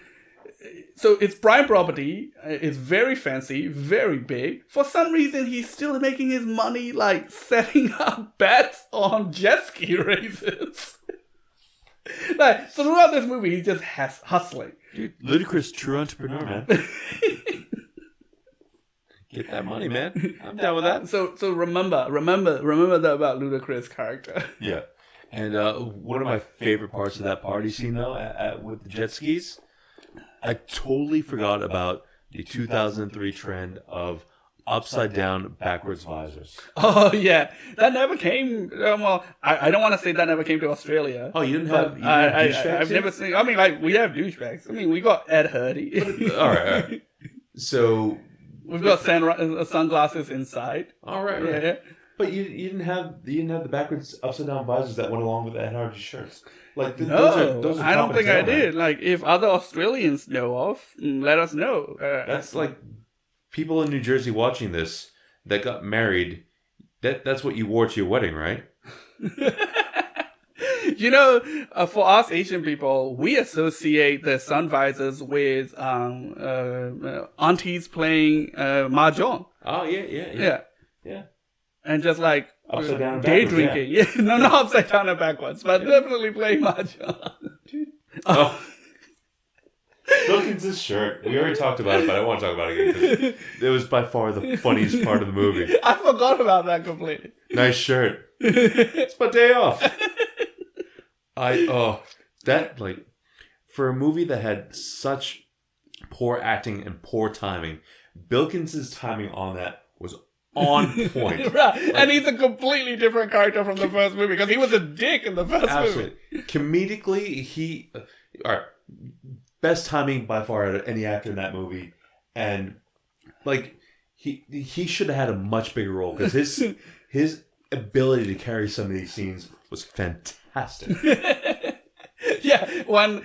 Speaker 1: so it's prime property. It's very fancy, very big. For some reason, he's still making his money like setting up bets on jet ski races. Like, so throughout this movie, he just hustling.
Speaker 2: Dude, Ludacris, true entrepreneur, man. Get that money, man. I'm down with that.
Speaker 1: So remember that about Ludacris' character.
Speaker 2: Yeah. And one of my favorite parts of that party scene, though, with the jet skis, I totally forgot about the 2003 trend of upside down backwards visors.
Speaker 1: Oh yeah, that never came. Well, I don't want to say that never came to Australia.
Speaker 2: Oh, you didn't have douchebags?
Speaker 1: I've never seen. I mean, like we have douchebags. I mean, we got Ed Hardy.
Speaker 2: All right. So
Speaker 1: we've got sunglasses inside.
Speaker 2: All right.
Speaker 1: Yeah.
Speaker 2: But you didn't have the backwards upside down visors that went along with Ed Hardy shirts. Like
Speaker 1: those are I don't think I did. Like if other Australians know of, let us know.
Speaker 2: That's like. People in New Jersey watching this that got married, that's what you wore to your wedding, right?
Speaker 1: You know, for us Asian people, we associate the sun visors with aunties playing mahjong.
Speaker 2: Oh, yeah.
Speaker 1: And just like
Speaker 2: upside down and
Speaker 1: day
Speaker 2: backwards,
Speaker 1: drinking. Yeah. No, not upside down and backwards, but definitely playing mahjong.
Speaker 2: Dude. Look at this shirt. We already talked about it, but I want to talk about it again. It was by far the funniest part of the movie.
Speaker 1: I forgot about that completely.
Speaker 2: Nice shirt. It's my day off. For a movie that had such poor acting and poor timing, Bilkins' timing on that was on point.
Speaker 1: Right. And he's a completely different character from the first movie because he was a dick in the first movie.
Speaker 2: Comedically, all right. Best timing by far out of any actor in that movie, and like he should have had a much bigger role because his ability to carry some of these scenes was fantastic.
Speaker 1: Yeah, when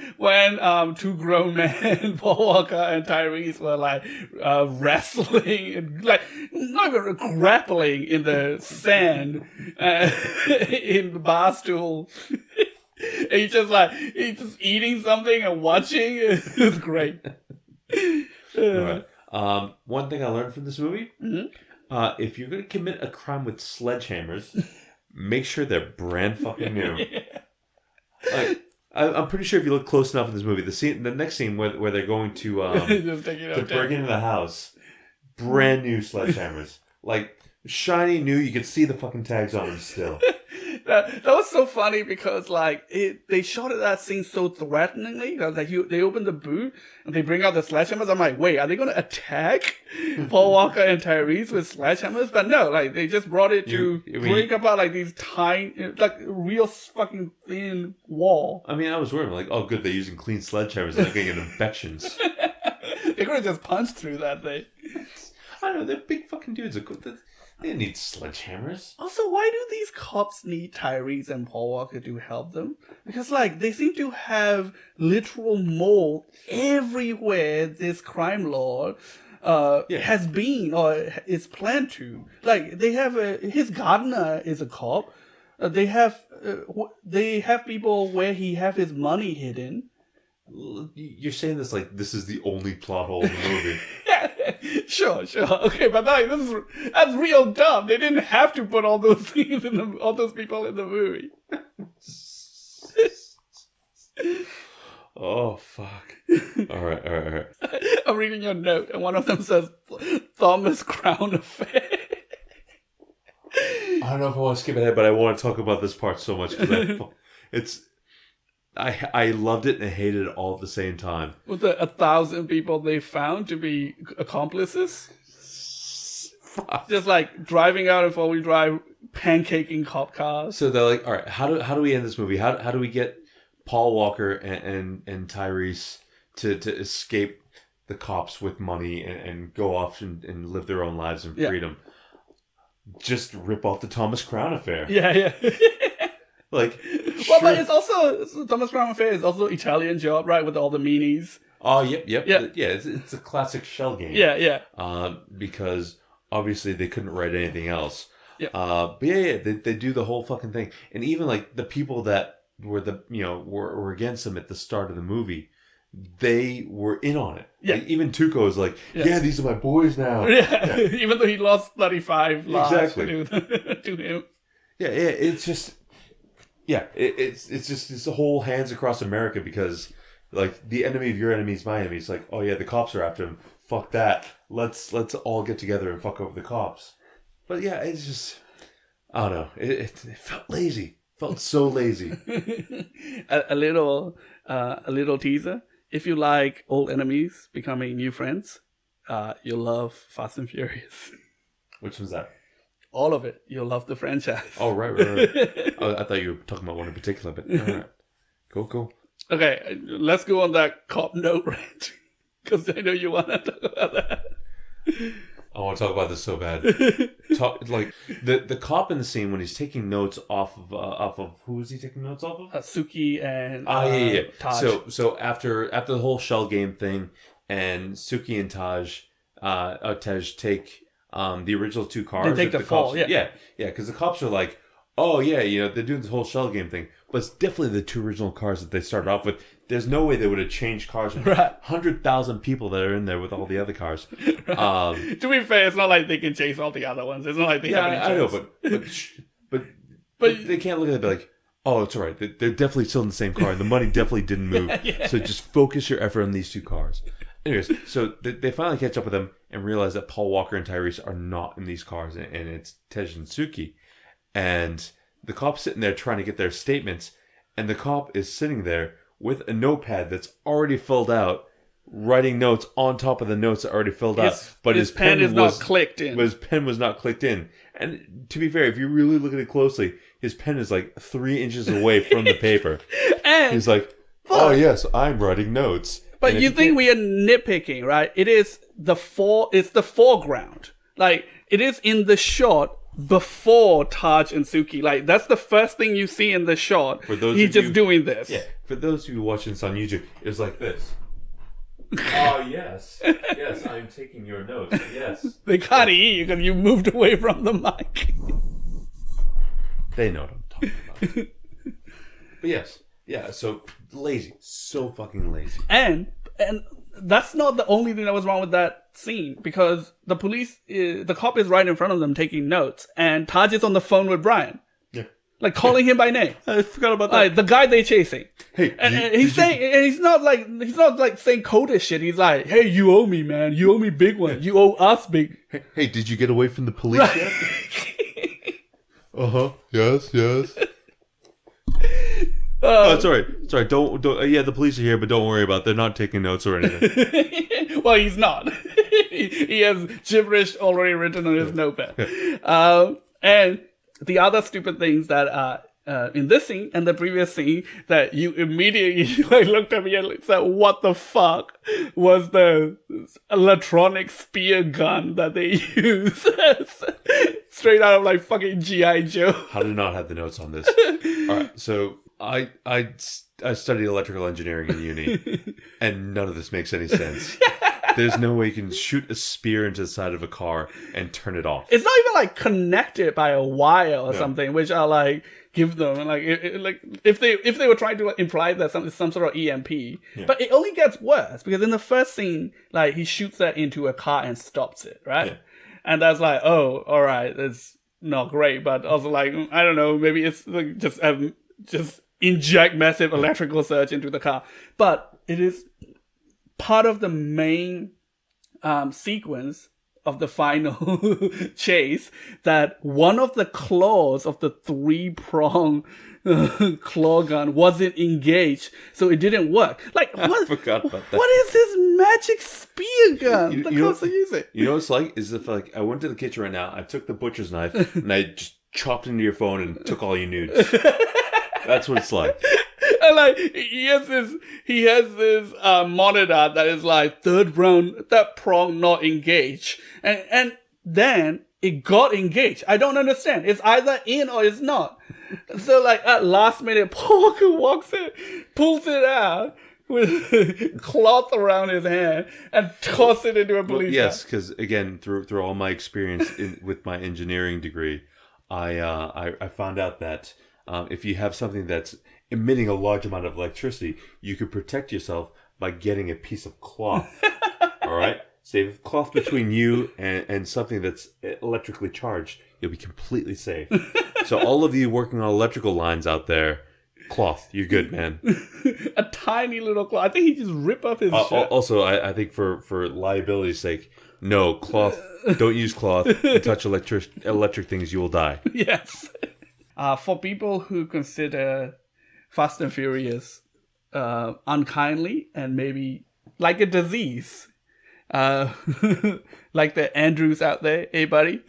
Speaker 1: two grown men, Paul Walker and Tyrese, were like wrestling and like not even grappling in the sand in the bar stool. And he's just eating something and watching. It's great.
Speaker 2: All right. One thing I learned from this movie: if you're going to commit a crime with sledgehammers, make sure they're brand fucking new. Yeah. Like, I'm pretty sure if you look close enough in this movie, the next scene where they're going to break into the house, brand new sledgehammers, like shiny new. You could see the fucking tags on them still.
Speaker 1: That was so funny because like they shot that scene so threateningly because like they open the boot and they bring out the sledgehammers. I'm like, wait, are they gonna attack Paul Walker and Tyrese with sledgehammers? But no, like they just brought it to break apart like these tiny, like real fucking thin wall.
Speaker 2: I mean, I was worried like, oh, good, they're using clean sledgehammers. They're not gonna get infections.
Speaker 1: They could have just punched through that thing.
Speaker 2: I don't know, they're big fucking dudes. They didn't need sledgehammers.
Speaker 1: Also, why do these cops need Tyrese and Paul Walker to help them? Because, like, they seem to have literal mold everywhere this crime lord has been or is planned to. Like, they have his gardener is a cop. They have people where he have his money hidden.
Speaker 2: You're saying this like this is the only plot hole in the movie.
Speaker 1: Yeah, sure. Okay, but like, that's real dumb. They didn't have to put all those things all those people in the movie.
Speaker 2: Oh, fuck. All right.
Speaker 1: I'm reading your note, and one of them says, Thomas Crown Affair.
Speaker 2: I don't know if I want to skip ahead, but I want to talk about this part so much because I loved it and I hated it all at the same time.
Speaker 1: With the 1,000 people they found to be accomplices? Fuck. Just like driving out in 4-wheel drive, pancaking cop cars.
Speaker 2: So they're like, all right, how do we end this movie? How do we get Paul Walker and Tyrese to escape the cops with money and go off and live their own lives in freedom. Just rip off the Thomas Crown Affair.
Speaker 1: Yeah.
Speaker 2: Like,
Speaker 1: well, but it's also Thomas Crown Affair is also Italian job, right? With all the meanies.
Speaker 2: Oh, yep.
Speaker 1: Yeah.
Speaker 2: Yeah, it's a classic shell game.
Speaker 1: Yeah.
Speaker 2: Because obviously they couldn't write anything else.
Speaker 1: Yeah.
Speaker 2: But they do the whole fucking thing, and even like the people that were were against them at the start of the movie, they were in on it.
Speaker 1: Yeah.
Speaker 2: Like, even Tuco was like, yeah, these are my boys now.
Speaker 1: Yeah. Even though he lost 35 lives to him.
Speaker 2: Yeah. It's just, it's just this whole hands across America because like the enemy of your enemy is my enemy. It's like, oh yeah, the cops are after him. Fuck that. Let's all get together and fuck over the cops. But yeah, it's just, I don't know. It felt lazy. Felt so lazy.
Speaker 1: a little teaser. If you like old enemies becoming new friends, you'll love Fast and Furious.
Speaker 2: Which one's that?
Speaker 1: All of it. You'll love the franchise.
Speaker 2: Oh, right. I thought you were talking about one in particular, but all right. Cool.
Speaker 1: Okay, let's go on that cop note rant. Because I know you want to talk about that.
Speaker 2: I want to talk about this so bad. Like the cop in the scene when he's taking notes off of who is he taking notes off of?
Speaker 1: Suki and
Speaker 2: Taj.
Speaker 1: Taj.
Speaker 2: So after the whole shell game thing, and Suki and Tej take the original two cars.
Speaker 1: They take the fall.
Speaker 2: Cops, yeah, because the cops are like, oh yeah, they're doing this whole shell game thing, but it's definitely the two original cars that they started off with. There's no way they would have changed cars with 100,000 people that are in there with all the other cars.
Speaker 1: To be fair, it's not like they can chase all the other ones. It's not like they have any
Speaker 2: I
Speaker 1: chance.
Speaker 2: know, but they can't look at it and be like, oh, it's all right. They're definitely still in the same car, and the money definitely didn't move. So just focus your effort on these two cars. Anyways, so they finally catch up with them and realize that Paul Walker and Tyrese are not in these cars, and it's Tej and Suki. And the cop's sitting there trying to get their statements, and the cop is sitting there with a notepad that's already filled out, writing notes on top of the notes that are already filled out. But his pen
Speaker 1: is not clicked in.
Speaker 2: But his pen was not clicked in. And to be fair, if you really look at it closely, his pen is like 3 inches away from the paper. And he's like, oh yes, I'm writing notes.
Speaker 1: But you think we are nitpicking, right? It's the foreground. Like, it is in the shot before Taj and Suki. Like, that's the first thing you see in the shot. He's just doing this.
Speaker 2: Yeah. For those of you watching this on YouTube, it's like this. Oh, yes. Yes, I'm taking your notes. Yes.
Speaker 1: They can't hear you because you moved away from the mic.
Speaker 2: They know what I'm talking about. But yes. Yeah, so lazy. So fucking lazy.
Speaker 1: And that's not the only thing that was wrong with that scene, because the cop is right in front of them taking notes, and Taj is on the phone with Brian.
Speaker 2: Yeah.
Speaker 1: Like calling him by name.
Speaker 2: I forgot about that.
Speaker 1: The guy they're chasing.
Speaker 2: Hey,
Speaker 1: and he's not like saying coded shit. He's like, hey, you owe me, man. You owe me big one. You owe us big.
Speaker 2: Hey, did you get away from the police yet? Yes. It's all right. Sorry, don't. Yeah, the police are here, but don't worry about it. They're not taking notes or anything.
Speaker 1: Well, he's not. He has gibberish already written on his notepad. And the other stupid things that in this scene and the previous scene that you immediately looked at me and said, what the fuck was the electronic spear gun that they use? Straight out of fucking G.I. Joe.
Speaker 2: How did I not have the notes on this? All right, so I studied electrical engineering in uni, and none of this makes any sense. There's no way you can shoot a spear into the side of a car and turn it off.
Speaker 1: It's not even connected by a wire or something, which I give them if they were trying to imply that some sort of EMP. Yeah. But it only gets worse because in the first scene, he shoots that into a car and stops it, right? Yeah. And that's oh, all right, it's not great, but also I don't know, maybe it's just inject massive electrical surge into the car. But it is part of the main sequence of the final chase that one of the claws of the 3-prong claw gun wasn't engaged, so it didn't work. What?
Speaker 2: I forgot about that.
Speaker 1: What is this magic spear gun the cops are using?
Speaker 2: You know what it's like? Is if I went to the kitchen right now, I took the butcher's knife and I just chopped into your phone and took all your nudes. That's what it's like.
Speaker 1: And like he has this monitor that is like third prong not engaged, and then it got engaged. I don't understand. It's either in or it's not. So like at last minute, Paul Walker walks in, pulls it out with cloth around his hand and tosses it into a police car.
Speaker 5: Yes, because again, through all my experience with my engineering degree, I found out that if you have something that's emitting a large amount of electricity, you could protect yourself by getting a piece of cloth. All right? So if you have cloth between you and something that's electrically charged, you'll be completely safe. So all of you working on electrical lines out there, cloth, you're good, man.
Speaker 1: A tiny little cloth. I think he just ripped up his shirt.
Speaker 5: Also, I think for liability's sake, no, cloth, don't use cloth. You touch electric things, you will die.
Speaker 1: Yes. For people who consider Fast and Furious unkindly and maybe like a disease, like the Andrews out there, hey buddy.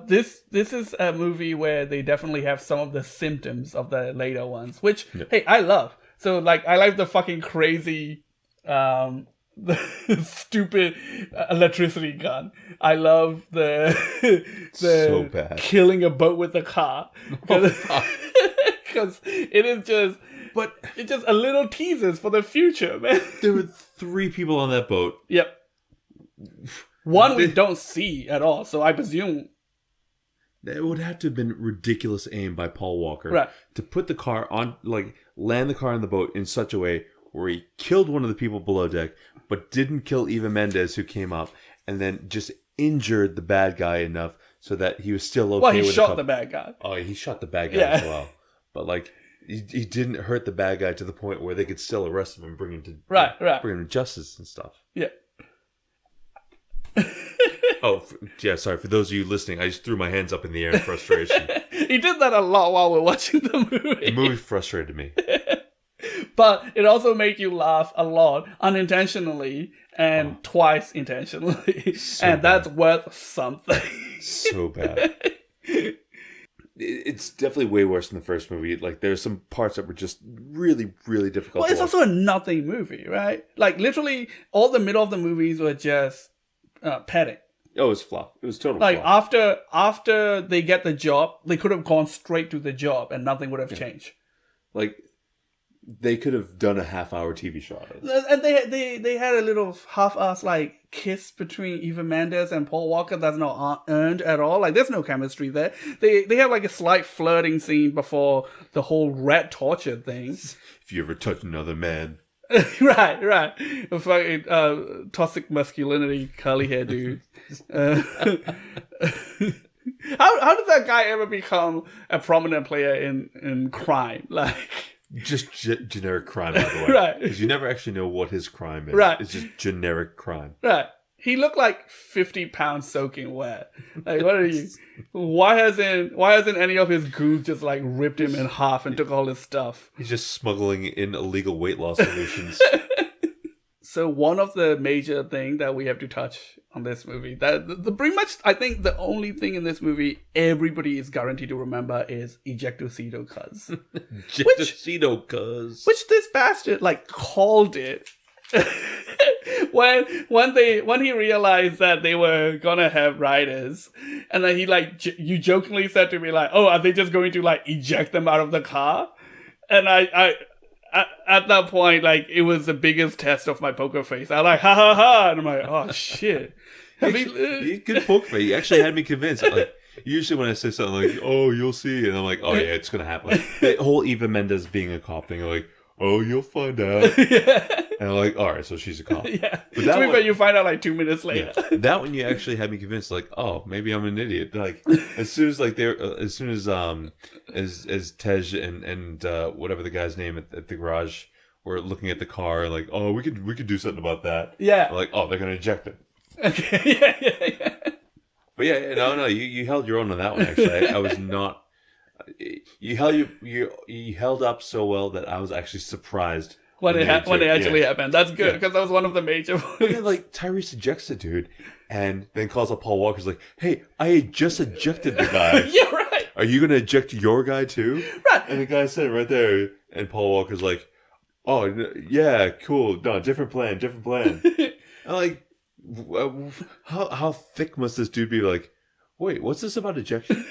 Speaker 1: This is a movie where they definitely have some of the symptoms of the later ones, which hey, I love. So like I like the fucking crazy the stupid electricity gun. I love the
Speaker 5: so bad.
Speaker 1: Killing a boat with a car. Because it is just, but it's just a little teasers for the future, man.
Speaker 5: There were 3 people on that boat.
Speaker 1: Yep. One we don't see at all, so I presume
Speaker 5: it would have to have been ridiculous aim by Paul Walker,
Speaker 1: right,
Speaker 5: to put the car on, like land the car on the boat in such a way where he killed one of the people below deck, but didn't kill Eva Mendes who came up, and then just injured the bad guy enough so that he was still okay.
Speaker 1: Well, he
Speaker 5: with
Speaker 1: shot the bad guy.
Speaker 5: Oh, he shot the bad guy as well, but like he didn't hurt the bad guy to the point where they could still arrest him and bring him to bring him to justice and stuff.
Speaker 1: Yeah.
Speaker 5: Sorry. For those of you listening, I just threw my hands up in the air in frustration.
Speaker 1: He did that a lot while we're watching the movie.
Speaker 5: The movie frustrated me.
Speaker 1: But it also made you laugh a lot unintentionally and twice intentionally.
Speaker 5: So
Speaker 1: and that's worth something.
Speaker 5: So bad. It's definitely way worse than the first movie. Like, there's some parts that were just really, really difficult.
Speaker 1: Well, it's also a nothing movie, right? Like, literally, all the middle of the movies were just petting.
Speaker 5: Oh, it was fluff. It was total
Speaker 1: like
Speaker 5: fluff.
Speaker 1: after they get the job, they could have gone straight to the job and nothing would have changed.
Speaker 5: Like, they could have done a half-hour TV show.
Speaker 1: And they had a little half-ass like kiss between Eva Mendes and Paul Walker that's not earned at all. Like, there's no chemistry there. They have like a slight flirting scene before the whole rat torture thing.
Speaker 5: If you ever touch another man.
Speaker 1: right. A fucking toxic masculinity curly hair dude. How did that guy ever become a prominent player in crime? Like,
Speaker 5: just generic crime, by the way.
Speaker 1: Right.
Speaker 5: Because you never actually know what his crime is.
Speaker 1: Right.
Speaker 5: It's just generic crime.
Speaker 1: Right. He looked like 50 pounds soaking wet. Like, what are you? Why hasn't any of his goons just like ripped him in half and took all his stuff?
Speaker 5: He's just smuggling in illegal weight loss solutions.
Speaker 1: So one of the major things that we have to touch on this movie, that the pretty much I think the only thing in this movie everybody is guaranteed to remember is ejectocito cuz.
Speaker 5: Ejectocito cuz.
Speaker 1: Which this bastard like called it. when he realized that they were gonna have riders, and then he like you jokingly said to me like, oh, are they just going to like eject them out of the car? And I at that point, like, it was the biggest test of my poker face. I like ha ha ha, and I'm like, oh shit.
Speaker 5: Good poker face. You actually had me convinced. Like, usually when I say something like, oh, you'll see, and I'm like, oh yeah, it's gonna happen. Like, the whole Eva Mendes being a cop thing, I'm like, oh, you'll find out.
Speaker 1: Yeah.
Speaker 5: And I'm like, all right, so she's a cop.
Speaker 1: Yeah.
Speaker 5: But that
Speaker 1: one, you find out like 2 minutes later.
Speaker 5: Yeah, that one you actually had me convinced. Like, oh, maybe I'm an idiot. Like, as soon as Tej and whatever the guy's name at the garage were looking at the car, and like, oh, we could do something about that.
Speaker 1: Yeah.
Speaker 5: I'm like, oh, they're gonna eject it.
Speaker 1: Okay. Yeah.
Speaker 5: But yeah, no, you held your own on that one. Actually, I was not. You held up so well that I was actually surprised
Speaker 1: when it actually
Speaker 5: yeah.
Speaker 1: happened. That's good
Speaker 5: Yeah.
Speaker 1: because that was one of the major
Speaker 5: And
Speaker 1: points.
Speaker 5: then, like, Tyrese ejects the dude and then calls up Paul Walker's like, hey, I just ejected the guy.
Speaker 1: Yeah, right.
Speaker 5: Are you going to eject your guy too?
Speaker 1: Right.
Speaker 5: And the guy said it right there. And Paul Walker's like, oh, yeah, cool. No, different plan. I'm like, how thick must this dude be? Like, wait, what's this about ejection?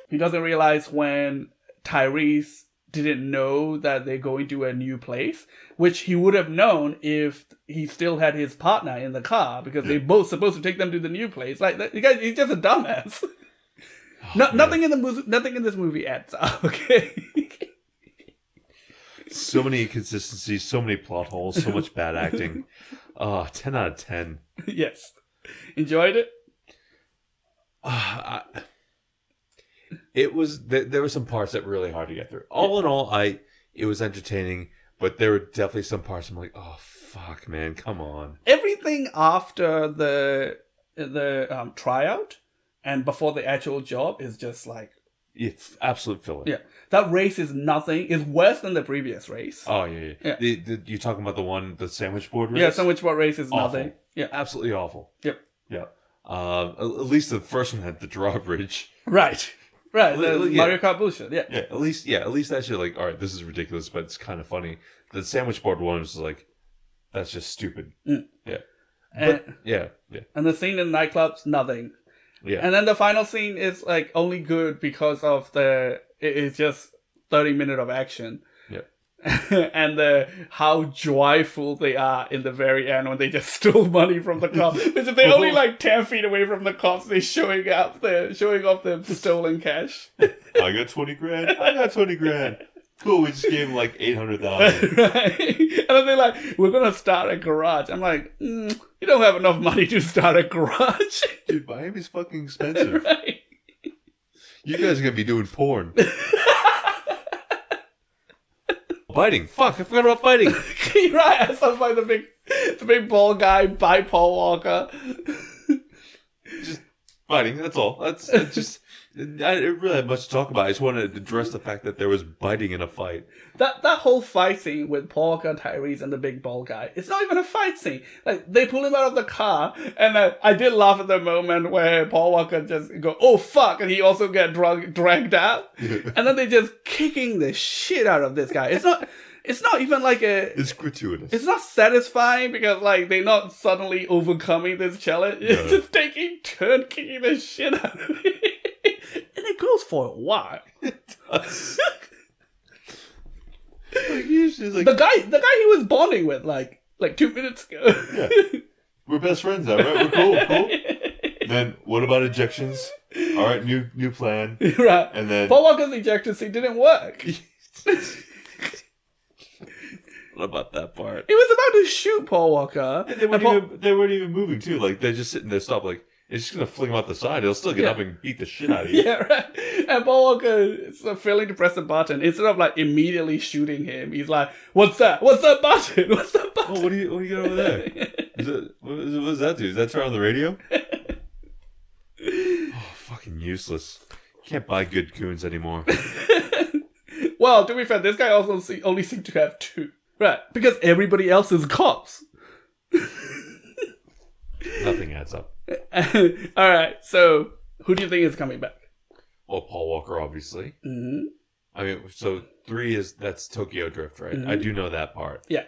Speaker 1: He doesn't realize when Tyrese didn't know that they're going to a new place, which he would have known if he still had his partner in the car because they both supposed to take them to the new place. Like, the guy, he's just a dumbass. Nothing in this movie adds up. Okay.
Speaker 5: So many inconsistencies, so many plot holes, so much bad acting. 10 out of 10.
Speaker 1: Yes. Enjoyed it?
Speaker 5: It was there were some parts that were really hard to get through. All in all, it was entertaining, but there were definitely some parts I'm like, oh fuck, man, come on.
Speaker 1: Everything after the tryout and before the actual job is just like,
Speaker 5: It's absolute filler.
Speaker 1: yeah, that race is nothing. It's worse than the previous race.
Speaker 5: Oh yeah. You're talking about the sandwich board race?
Speaker 1: Yeah, sandwich board race is
Speaker 5: Awful.
Speaker 1: nothing. Yeah,
Speaker 5: Absolutely awful.
Speaker 1: yep.
Speaker 5: Yeah. At least the first one had the drawbridge.
Speaker 1: Right. The
Speaker 5: Yeah.
Speaker 1: Mario Kart bullshit. Yeah.
Speaker 5: Yeah, at least that shit, like, all right, this is ridiculous, but it's kind of funny. The sandwich board one was like, that's just stupid.
Speaker 1: Mm.
Speaker 5: Yeah.
Speaker 1: And,
Speaker 5: But, yeah.
Speaker 1: and the scene in the nightclub's nothing.
Speaker 5: Yeah.
Speaker 1: And then the final scene is like only good because of it's just 30 minutes of action.
Speaker 5: Yeah.
Speaker 1: And how joyful they are in the very end when they just stole money from the cops. They're only like 10 feet away from the cops. They're showing off the stolen cash.
Speaker 5: I got 20 grand. I got 20 grand. Cool, we just gave him like 800,000.
Speaker 1: Right. And then they're like, we're going to start a garage. I'm like, you don't have enough money to start a garage.
Speaker 5: Dude, Miami's fucking expensive.
Speaker 1: Right.
Speaker 5: You guys are going to be doing porn. Biting. Fuck, I forgot about biting.
Speaker 1: Right, I saw by the big bald guy by Paul Walker.
Speaker 5: Just biting, that's all. That's just... I didn't really have much to talk about. I just wanted to address the fact that there was biting in a fight.
Speaker 1: That whole fight scene with Paul Walker, Tyrese, and the big bald guy, it's not even a fight scene. Like, they pull him out of the car, and I did laugh at the moment where Paul Walker just go, oh fuck, and he also get dragged out. And then they just kicking the shit out of this guy. It's not even like
Speaker 5: It's gratuitous.
Speaker 1: it's not satisfying because like they're not suddenly overcoming this challenge. It's just taking turn kicking the shit out of it. And it goes for a while.
Speaker 5: Like, he's just like,
Speaker 1: The guy he was bonding with like 2 minutes ago.
Speaker 5: yeah. We're best friends now, right? We're cool. Then what about ejections? All right, new plan.
Speaker 1: Right.
Speaker 5: And then
Speaker 1: Paul Walker's ejector seat didn't work.
Speaker 5: what about that part?
Speaker 1: He was about to shoot Paul Walker.
Speaker 5: And they weren't even moving too. Like they're just sitting there, stop. Like it's just gonna fling him out the side. He'll still get up and beat the shit out of you.
Speaker 1: Yeah, right. And Paul Walker is failing to press the button. Instead of like immediately shooting him, he's like, "What's that? What's that button? What's that button?"
Speaker 5: Oh, what do you got over there? What does that do? Is that turn on the radio? Oh, fucking useless. Can't buy good goons anymore.
Speaker 1: Well, to be fair, this guy also only seemed to have 2. Right, because everybody else is cops.
Speaker 5: Nothing adds up.
Speaker 1: Alright, so who do you think is coming back?
Speaker 5: Well, Paul Walker, obviously.
Speaker 1: Mm-hmm.
Speaker 5: I mean, so 3 that's Tokyo Drift, right? I do know that part.
Speaker 1: Yeah.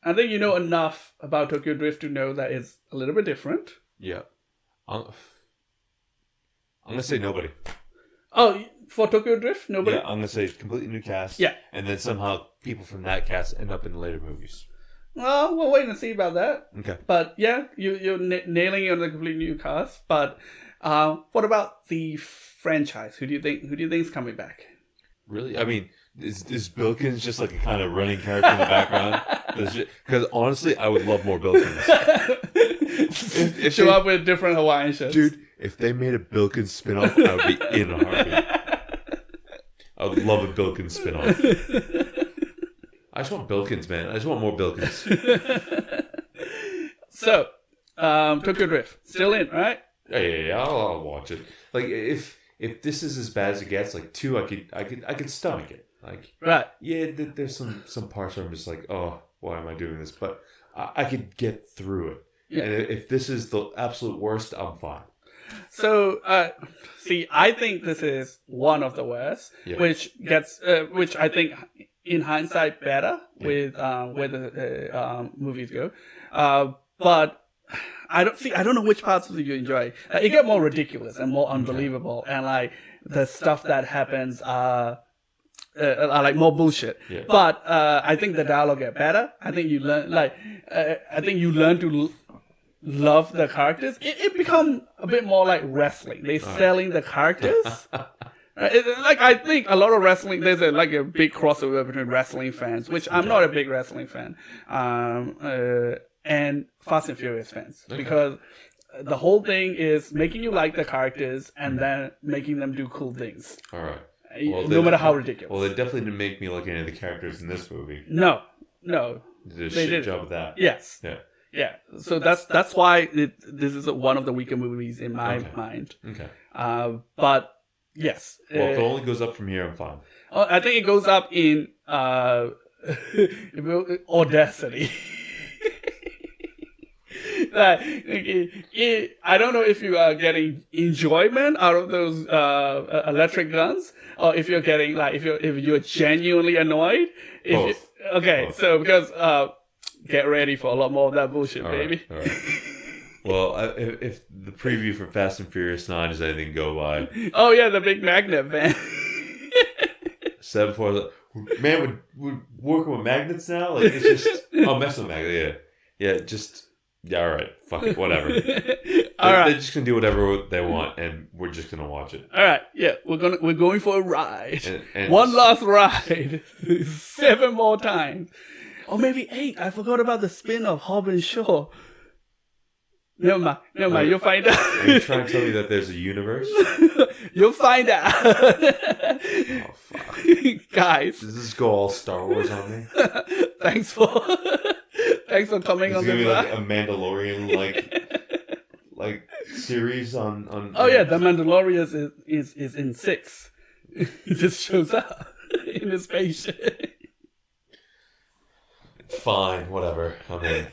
Speaker 1: I think you know enough about Tokyo Drift to know that it's a little bit different.
Speaker 5: Yeah. I'm gonna say nobody.
Speaker 1: Oh, for Tokyo Drift? Nobody?
Speaker 5: Yeah, I'm gonna say completely new cast.
Speaker 1: Yeah.
Speaker 5: And then somehow people from that cast end up in the later movies.
Speaker 1: Well, we'll wait and see about that.
Speaker 5: Okay.
Speaker 1: But yeah, you're nailing it on the completely new cast. But what about the franchise? Who do you think is coming back?
Speaker 5: Really? I mean, is Bilkins just like a kind of running character in the background? Because honestly, I would love more Bilkins. if
Speaker 1: Show up with different Hawaiian shirts.
Speaker 5: Dude, if they made a Bilkins spinoff, I would be in a heartbeat. I would love a Bilkins spinoff. I just want Bilkins, man. I just want more Bilkins.
Speaker 1: So, Tokyo Drift still in, right?
Speaker 5: Yeah. I'll watch it. Like if this is as bad as it gets, like 2, I could stomach it. Like,
Speaker 1: Right.
Speaker 5: yeah, there's some parts where I'm just like, oh, why am I doing this? But I could get through it.
Speaker 1: Yeah.
Speaker 5: And if this is the absolute worst, I'm fine.
Speaker 1: So, see, I think this is one of the worst,
Speaker 5: Yeah.
Speaker 1: which I think in hindsight better with where the movies go. But I don't know which parts of you enjoy. It get more ridiculous and more unbelievable, and like the stuff that happens are like more bullshit.
Speaker 5: Yeah.
Speaker 1: But I think the dialogue get better. I think you learn to love the characters. It become a bit more like wrestling. They're selling the characters. Like I think a lot of wrestling, there's a big crossover between wrestling fans, which I'm not a big wrestling fan, and Fast and Furious fans, because the whole thing is making you like the characters and then making them do cool things.
Speaker 5: All right.
Speaker 1: No matter how ridiculous.
Speaker 5: Well, they definitely didn't make me like any of the characters in this movie.
Speaker 1: No.
Speaker 5: They did a shit job of that.
Speaker 1: Yes.
Speaker 5: Yeah.
Speaker 1: Yeah. So that's why this is one of the weaker movies in my mind.
Speaker 5: Okay.
Speaker 1: But yes.
Speaker 5: Well, if it only goes up from here, I'm fine.
Speaker 1: I think it goes up in audacity. I don't know if you are getting enjoyment out of those electric guns, or if you're getting if you're genuinely annoyed.
Speaker 5: Both.
Speaker 1: Both. So because get ready for a lot more of that bullshit, baby.
Speaker 5: All right. Well, if the preview for Fast and Furious 9 is anything to go by,
Speaker 1: oh yeah, the big magnet van.
Speaker 5: 7-4, man, we're working with magnets now. Like it's just mess with magnets. Yeah, all right, fuck it, whatever. They're just gonna do whatever they want, and we're just gonna watch it.
Speaker 1: All right, yeah, we're going for a ride.
Speaker 5: And
Speaker 1: one last ride, 7 more times, or maybe 8. I forgot about the spin of Hobbs and Shaw. Never mind. You'll find out.
Speaker 5: Are you trying to tell me that there's a universe?
Speaker 1: You'll find out.
Speaker 5: Oh fuck,
Speaker 1: guys!
Speaker 5: Does this go all Star Wars on me?
Speaker 1: Thanks for coming on
Speaker 5: It's gonna
Speaker 1: the
Speaker 5: be like
Speaker 1: ride.
Speaker 5: a Mandalorian like series on.
Speaker 1: Oh yeah, the Mandalorian is in 6. He just shows up in his spaceship.
Speaker 5: Fine, whatever. I'm in.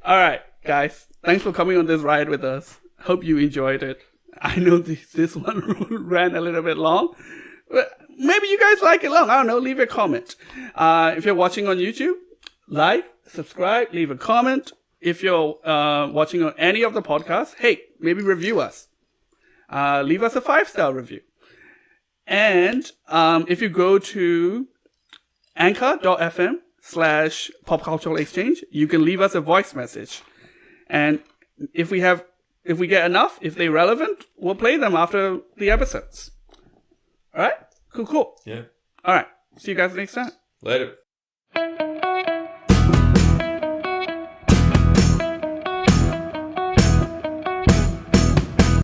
Speaker 1: All right, guys. Thanks for coming on this ride with us. Hope you enjoyed it. I know this one ran a little bit long, but maybe you guys like it long. I don't know. Leave a comment. If you're watching on YouTube, like, subscribe, leave a comment. If you're watching on any of the podcasts, hey, maybe review us. Leave us a 5-star review. And if you go to anchor.fm/popculturalexchange, you can leave us a voice message. And if we get enough, if they're relevant, we'll play them after the episodes. All right? Cool.
Speaker 5: Yeah.
Speaker 1: All right. See you guys next time.
Speaker 5: Later.